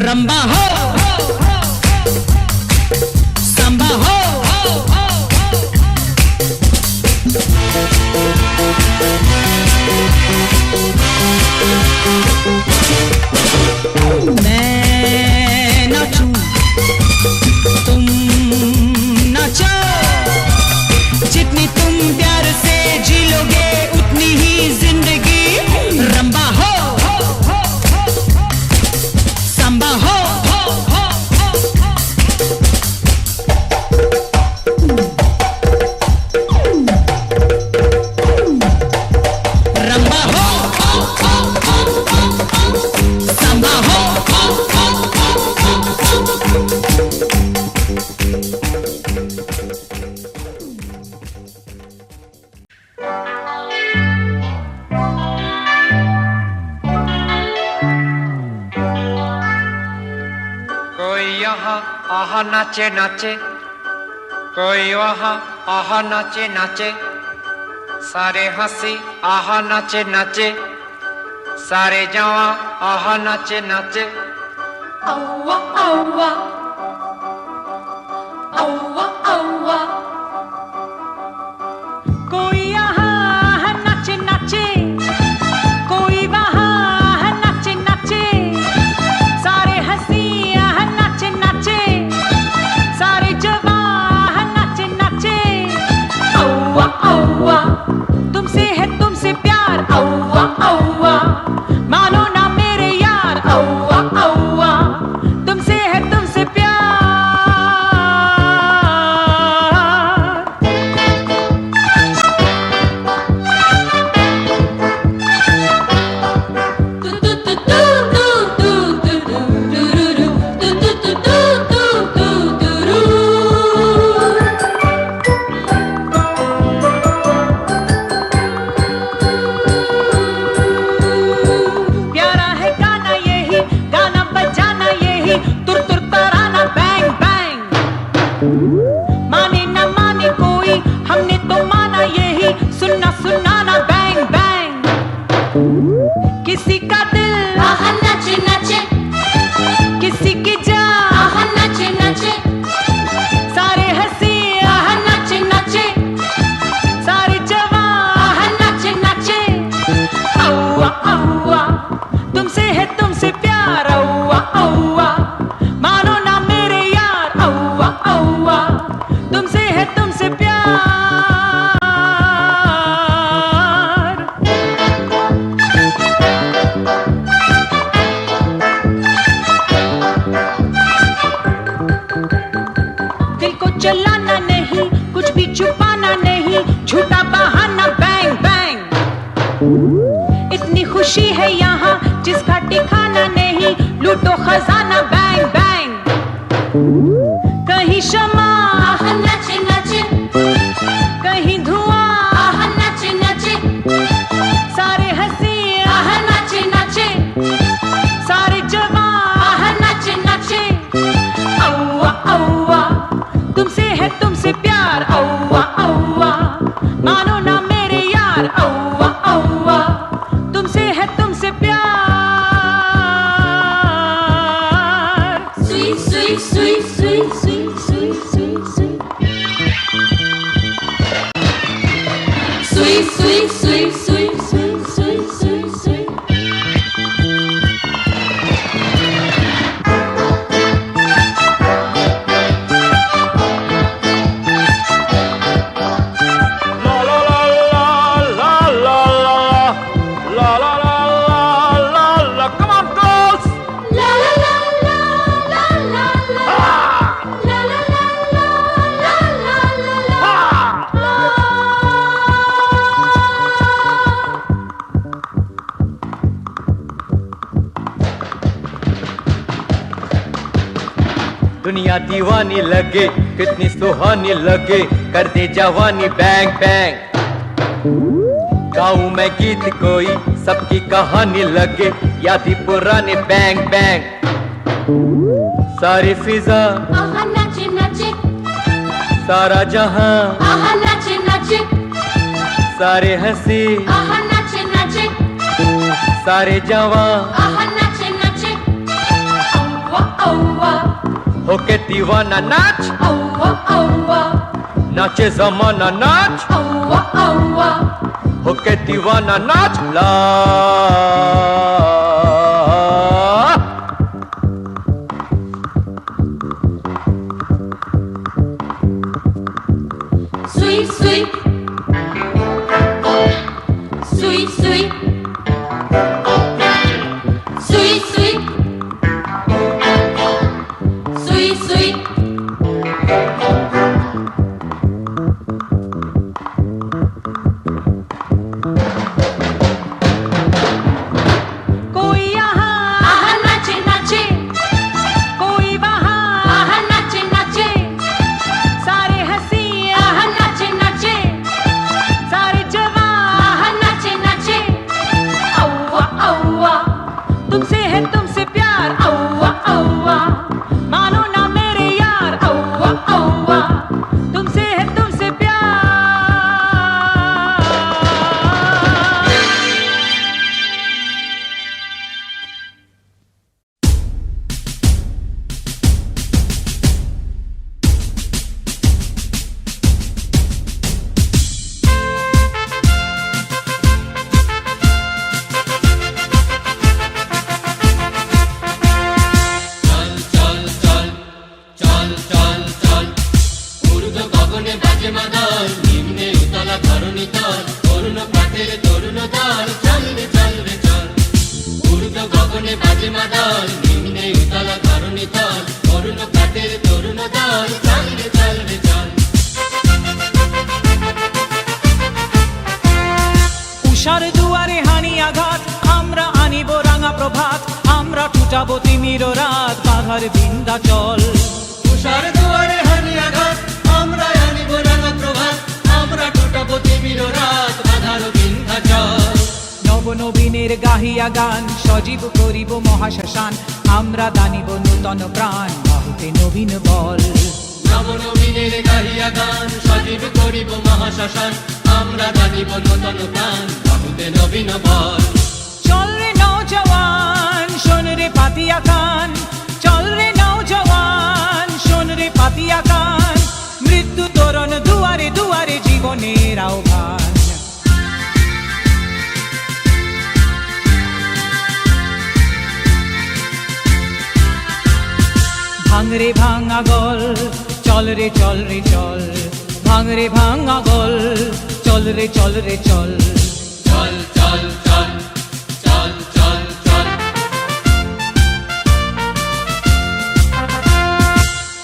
रंबा हो, संबा हो, मैं नाचूं, तुम नाचो, जितनी तुम प्यार से जी लोगे उतनी ही जिंदगी। रंबा हो, संबा हो, रंबा हो, संबा हो। कोई यहाँ आहा नाचे नाचे, कोई वहाँ आहा नाचे नाचे, सारे हंसी आहा नाचे नाचे, सारे जवां आहा नाचे नाचे। औवा औवा औवा औवा कोई यहाँ नाचे नाचे, कोई वहाँ नाचे नाचे, सारे हंसी नाचे नाचे, सारे जवां नाचे नाचे। औवा औवा तुमसे है तुमसे प्यार, औवा औवा मानो ना मेरे यार। औवा औवा तुमसे है तुमसे प्यार। तू तू तू तू तू तू तू रू तू तू तू तू तू तू रू। प्यारा है गाना यही, गाना बजाना यही, तुर तुर तराना बैंग बैंग। माने न माने कोई, हमने तो माना यही, सुनना सुनाना बैंग बैंग। किसी का दिल आहा नाचे नाचे, किसी की जान, आहा नाचे नाचे, सारे हंसी आहा नाचे नाचे, सारे जवां आहा नाचे नाचे। औवा औवा तुमसे है तुमसे प्यार। औवा औवा मानो ना मेरे यार। औवा औवा तुमसे है तुमसे प्यार। दिल को जलाना नहीं, कुछ भी छुपाना नहीं, झूठा बहाना बैंग बैंग। इतनी खुशी है यहाँ जिसका ठिकाना नहीं, लूटो खजाना बैंग बैंग। कहीं दुनिया दीवानी लगे कितनी सुहानी लगे कर दे जवानी बैंग बैंग गाऊं मैं गीत कोई सबकी कहानी लगे यादी पुराने बैंग बैंग सारी फिजा आहा नाचे नाचे सारा जहां आहा नाचे नाचे सारे हंसी आहा नाचे नाचे सारे जवां आहा नाचे नाचे औवा औवा होके दीवाना नाच औवा औवा नाचे जमाना नाच औवा औवा होके दीवाना नाच ला सुई सुई सुई सुई सुई सुई सुई सुई कोई यहाँ आहा नाचे नाचे कोई वहाँ आहा नाचे नाचे सारे हंसी आहा नाचे नाचे सारे जवान आहा नाचे नाचे औवा औवा तुमसे है तुमसे प्यार औवा औवा मानो ना मेरे यार औवा औवा तुमसे है तुमसे प्यार উষার দুয়ারে হানি আঘাত আমরা আনিব রাঙা প্রভাত আমরা টুটাবো তিমির রাত বাধার বিন্ধ্যাচল তুষার দুয়ারে হানি আঘাত আমরা আনিব রাঙা প্রভাত আমরা টুটাবো তিমির রাত বাধার বিন্ধ্যাচল নবনবীনের গাহিয়া গান সজীব করিব মহাশ্মশান আমরা দানিব নূতন প্রাণ বাহুতে নবীন বল নবনবীনের গাহিয়া গান সজীব করিব মহাশ্মশান আমরা জানিব নূতন প্রাণ বাহুতে নবীন বল চল রে নৌজওয়ান শোন রে পাতিয়া কান চল রে নৌজওয়ান শোন রে পাতিয়া কান মৃত্যু তোরণ দুয়ারে দুয়ারে জীবনের আহ্বান ভাঙরে ভাঙা গল চল রে চল রে চল ভাঙরে ভাঙা গল চল রে চল রে চল চল চল চল চল চল চল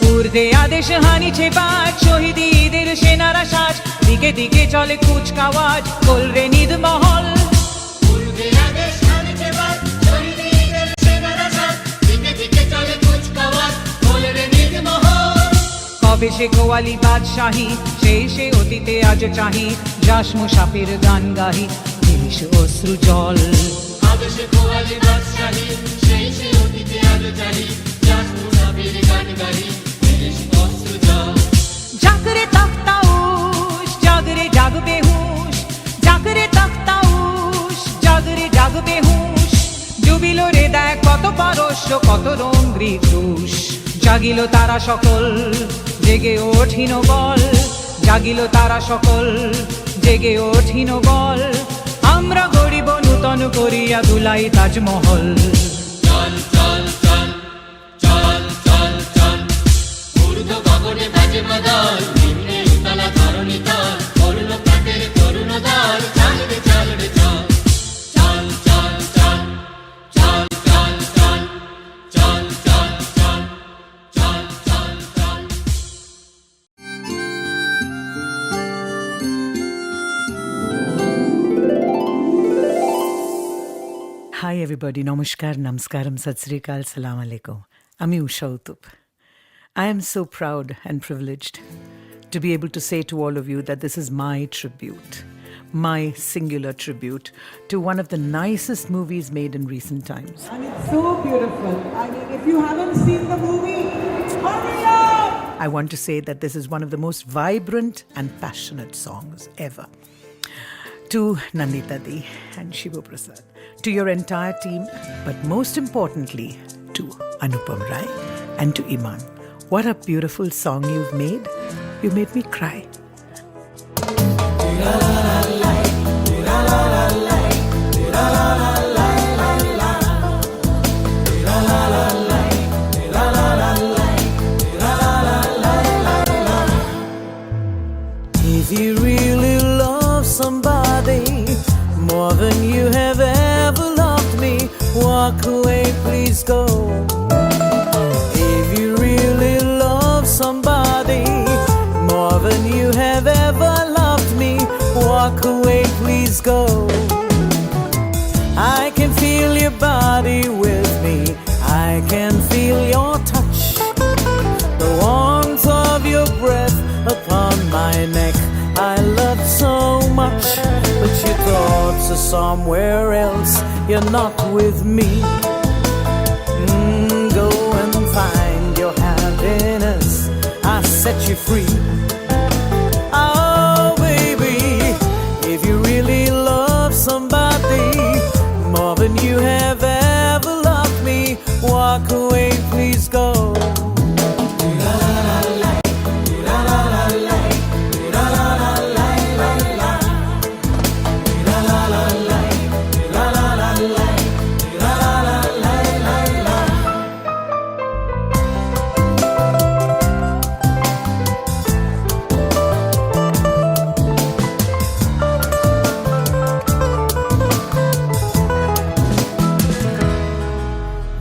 ঊর্ধ্বে আদেশ হানিছে বাজ শহীদীদের সেনারা সাজ দিকে দিকে চলে কুচকাওয়াজ কোল রে নিদ মহল পূর্বে আদেশ হানিছে বাজ শহীদীদের সেনারা সাজ দিকে দিকে চলে কুচকাওয়াজ বলে রে নির্মোহ কবে সে কোয়ালি বাদশাহী সেই সে অতীতে আজ চাহি যাস মুসাফির গান গাহি তিরিশ অশ্রু জল আদেশে কোয়ালি বাদশাহী সেই সে অতীতে আজ চাহি যাস মুসাফির গান গাহি তিরিশ অশ্রু জল জাগরে তখতাউশ জাগরে জাগবে হুঁশ জাগরে তখতাউশ জাগরে জাগবে হুঁশ ডুবিল রে দেখ কত পারস্য কত রঙ্গি দোষ জাগিল তারা সকল জেগে ওঠিন বল জাগিল তারা সকল জেগে ওঠিন বল আমরা গড়িব নূতন করিয়া দুলাই তাজমহল চল চল চল চল চল চল ঊর্ধ্ব গগনে বাজে মাদল নিম্নে উতলা ধরণী তল অরুণ প্রাতের তরুণ দল চল রে চল রে চল চল চল চল চল চল চল চল চল চল চল চল চল হাই এভরিবডি নমস্কার নমস্কারম সত শ্রী আকাল সালাম আলাইকুম আমি উষা উতুপ I am so proud and privileged to be able to say to all of you that this is my tribute, my singular tribute to one of the nicest movies made in recent times. And it's so beautiful. I mean, if you haven't seen the movie, hurry up! I want to say that this is one of the most vibrant and passionate songs ever. To Nandita Di and Shivu Prasad, to your entire team, but most importantly, to Anupam Rai and to Iman. What a beautiful song you've made. You made me cry. If you really love somebody more than you have ever loved me, walk away, please go. If you really love somebody more than you have ever loved me, walk away, please go. I can feel your body with me, I can feel your touch, the warmth of your breath upon my neck. I love so much, but your thoughts are somewhere else. You're not with me. Go and find your happiness. I set you free. Oh, baby, if you really love somebody more than you have ever loved me, walk away, please go.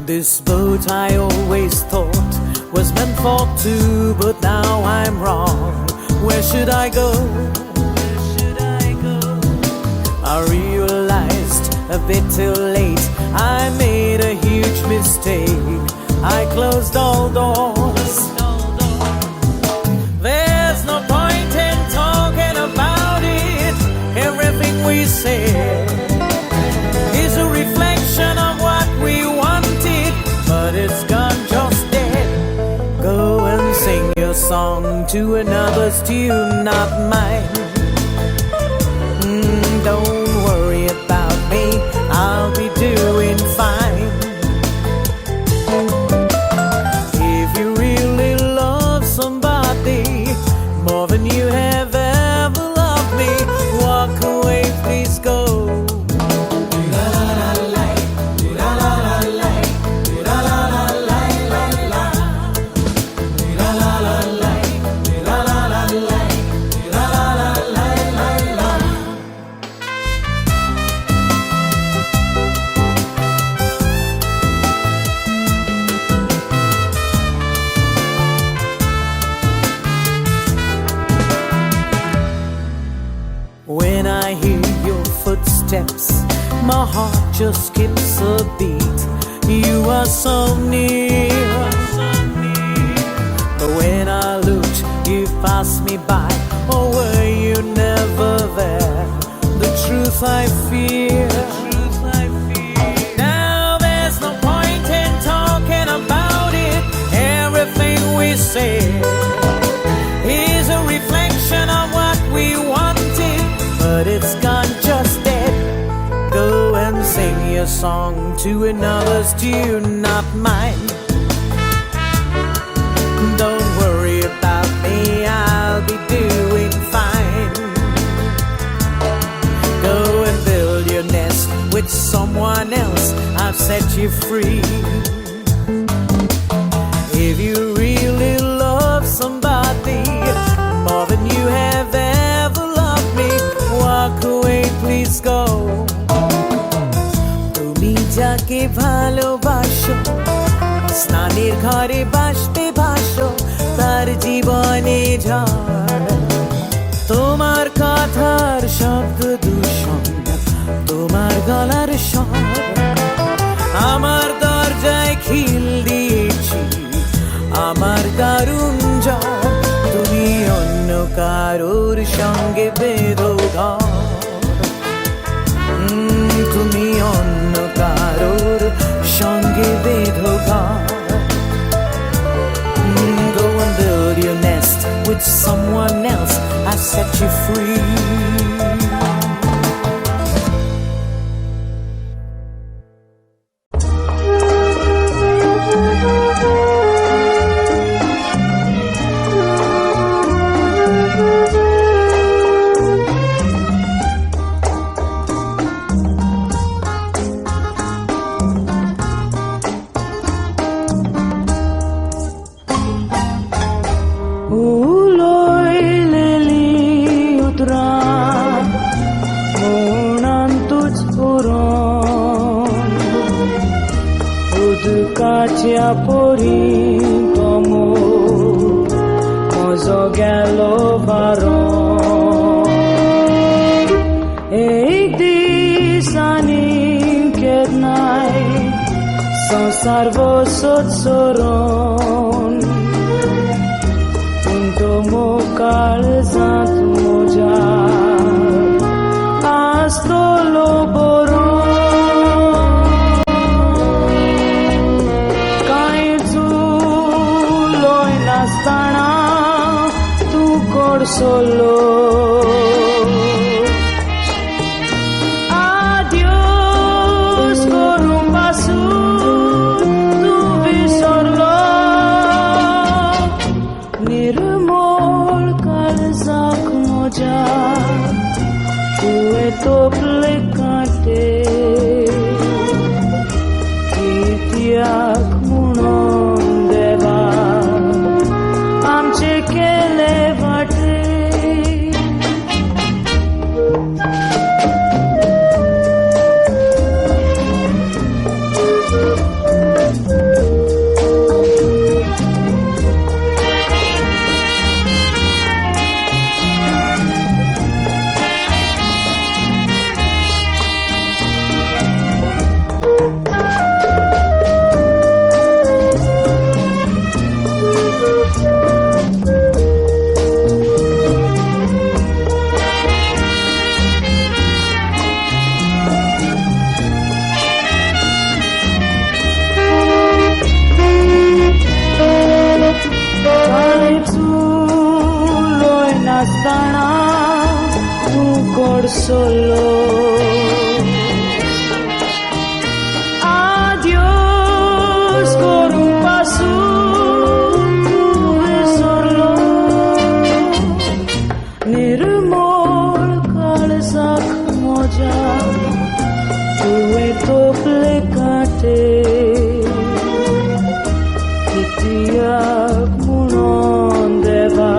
This boat I always thought was meant for two, but now I'm wrong. Where should I go? I realized a bit too late I made a huge mistake. I closed all doors. There's no point in talking about it. Everything we say is a reflection of what we wanted, but it's gone just dead. Go and sing your song to another's tune, not mine. Don't worry about me, I'll be doing fine. If you really love somebody more than you have ever loved me, walk away, please go. When I hear your footsteps, my heart just skips a beat. You are so near, but when I looked, you passed me by. Or were you never there? The truth I fear. Now there's no point in talking about it. Everything we say is a reflection of what we wanted, but it's gone just dead. Go and sing your song to another's tune, not mine. Don't worry about me, I'll be doing fine. Go and build your nest with someone else, I've set you free. If you really love somebody more than you have ever loved me, walk away, please go. তুমি যাকে ভালোবাসো, স্নানের ঘরে বাসবে ভাসো, তার জীবনে ঝড়। তোমার কথার শব্দ দূষণ, তোমার গলার স্বর, আমার দরজায় খিল দিয়েছি, আমার দারুণ ঝড় তুমি অন্য কারোর সঙ্গে বেঁধো ঘর তুমি অন্য কারোর সঙ্গে বেঁধো ঘর Go and build your nest with someone else. I set you free. Sarvosotsoron Unto mokal zat moja Astolo boron Kai tu loy nastana Tu kor solo Adios korum pasu tople kate kitiak munon deva amche kele vate solo adiós por un paso solo nirmol kalsak moja tue tople kate kitiak munon deva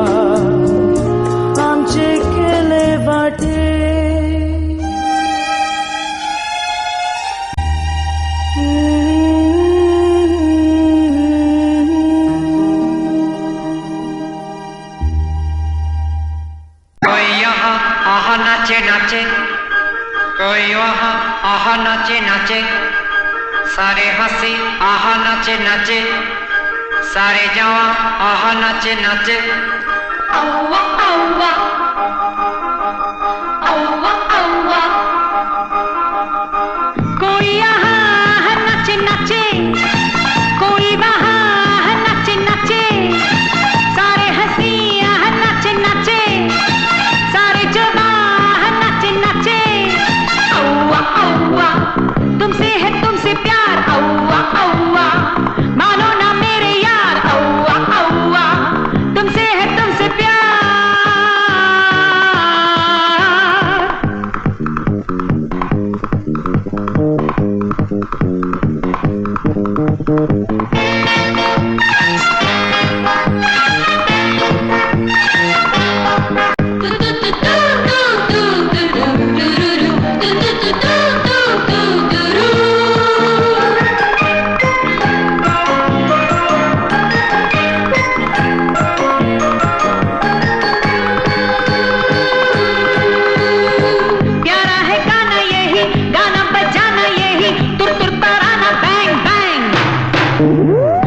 amche kele vate नाचे कोई वहाँ आहा नाचे नाचे सारे हंसी आहा नाचे नाचे सारे जवां आहा नाचे नाचे औवा औवा औवा औवा कोई यहाँ नाचे नाचे कोई वहाँ नाचे नाचे सारे हंसी यहाँ नाचे नाचे सारे जवां तुमसे है तुमसे प्यार औवा औवा मानो ना मेरे यार औवा औवा तुमसे है तुमसे प्यार Ooh.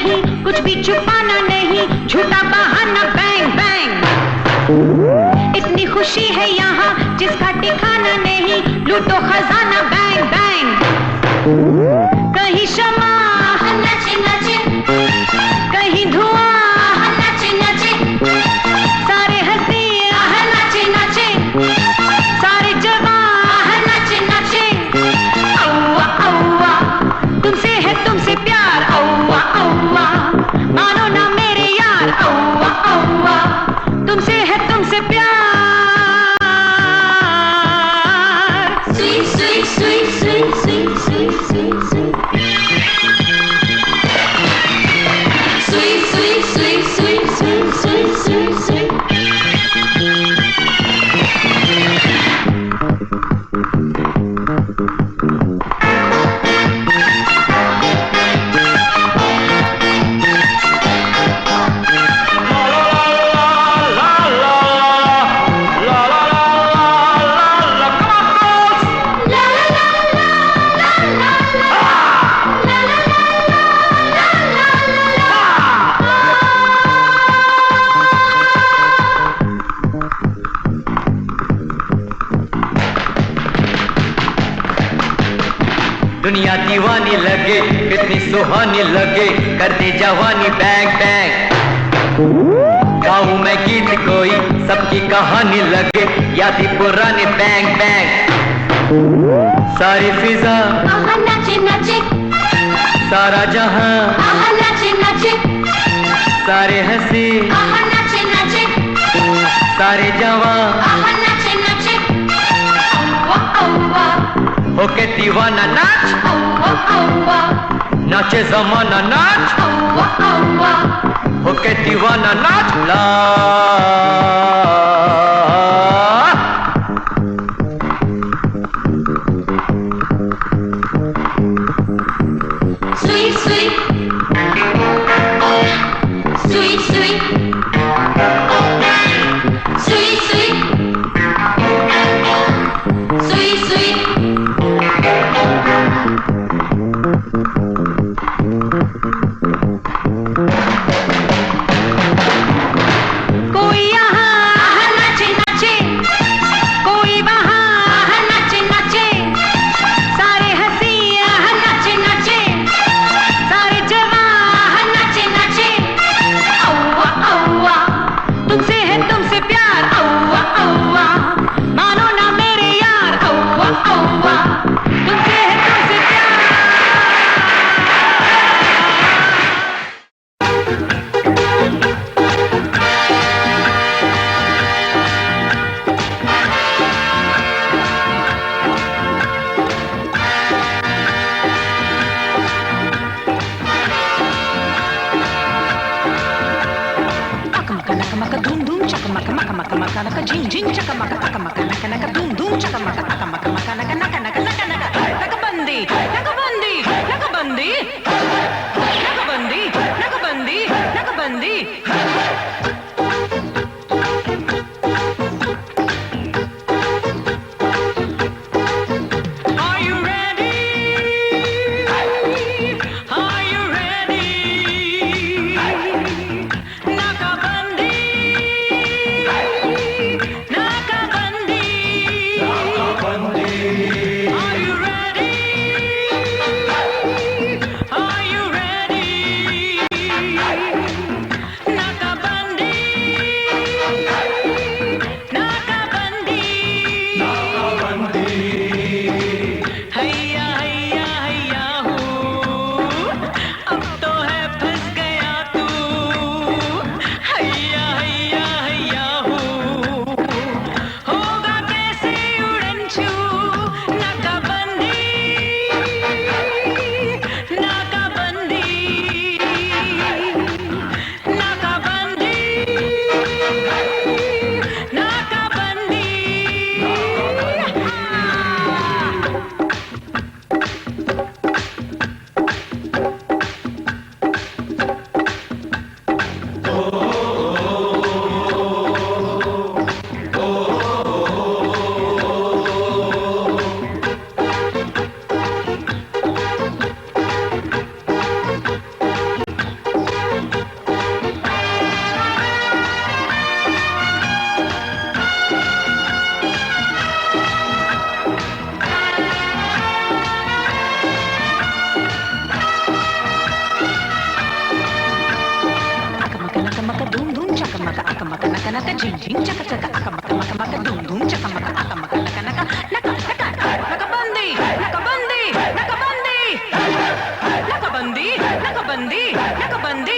नहीं, कुछ भी छुपाना नहीं, झूठा बहाना बैंग बैंग। इतनी खुशी है यहाँ जिसका ठिकाना नहीं, लूटो खजाना बैंग बैंग। कहीं शमा नाचे नाचे, कहीं धुआं नाचे नाचे, सारे हंसी नाचे नाचे, सारे जवान नाचे नाचे। औवा औवा तुमसे है तुमसे प्यार, औवा औवा मानो ना मेरे यार, औवा औवा तुमसे है तुमसे प्यार। Sweet sweet sweet sweet sweet sweet sweet sweet sweet sweet sweet sweet sweet sweet sweet। दुनिया दीवानी लगे, कितनी सुहानी लगे, कर दे जवानी बैंग बैंग। गाऊं मैं गीत कोई, सबकी कहानी लगे, यादी पुरानी बैंग बैंग। सारी फिजा नाचे नाचे, सारा जहां नाचे नाचे, सारे हंसी नाचे नाचे, सारे जवान नाचे नाचे। औवा औवा होके दीवाना नाच, औवा औवा नाचे जमाना नाच, औवा औवा होके दीवाना नाच। ला sweet sweet sweet sweet sweet sweet sweet sweet। कोई यहाँ नाचे नाचे, कोई वहाँ नाचे नाचे, सारे हंसी नाचे नाचे, सारे जवान नाचे नाचे। औवा औवा तुमसे है तुमसे प्यार, औवा औवा मानो ना मेरे यार, औवा औवा तुमसे है तुमसे प्यार। Maka dum dum chaka maka maka maka maka naka jing jing chaka maka taka maka naka naka dum dum chaka maka taka maka maka naka naka naka naka naka naka bandi naka bandi naka bandi naka bandi naka bandi naka bandi। Are you ready? Are you ready? Nakabandi, nakabandi, nakabandi. Are you ready? Are you ready? Nakabandi. naka jing jing chaka chaka aka maka maka maka dum dum chaka maka aka maka naka naka naka naka nakabandi nakabandi nakabandi nakabandi nakabandi nakabandi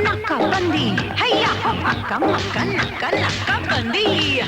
Nakabandi, hey ya, ho, aka maka naka nakabandi.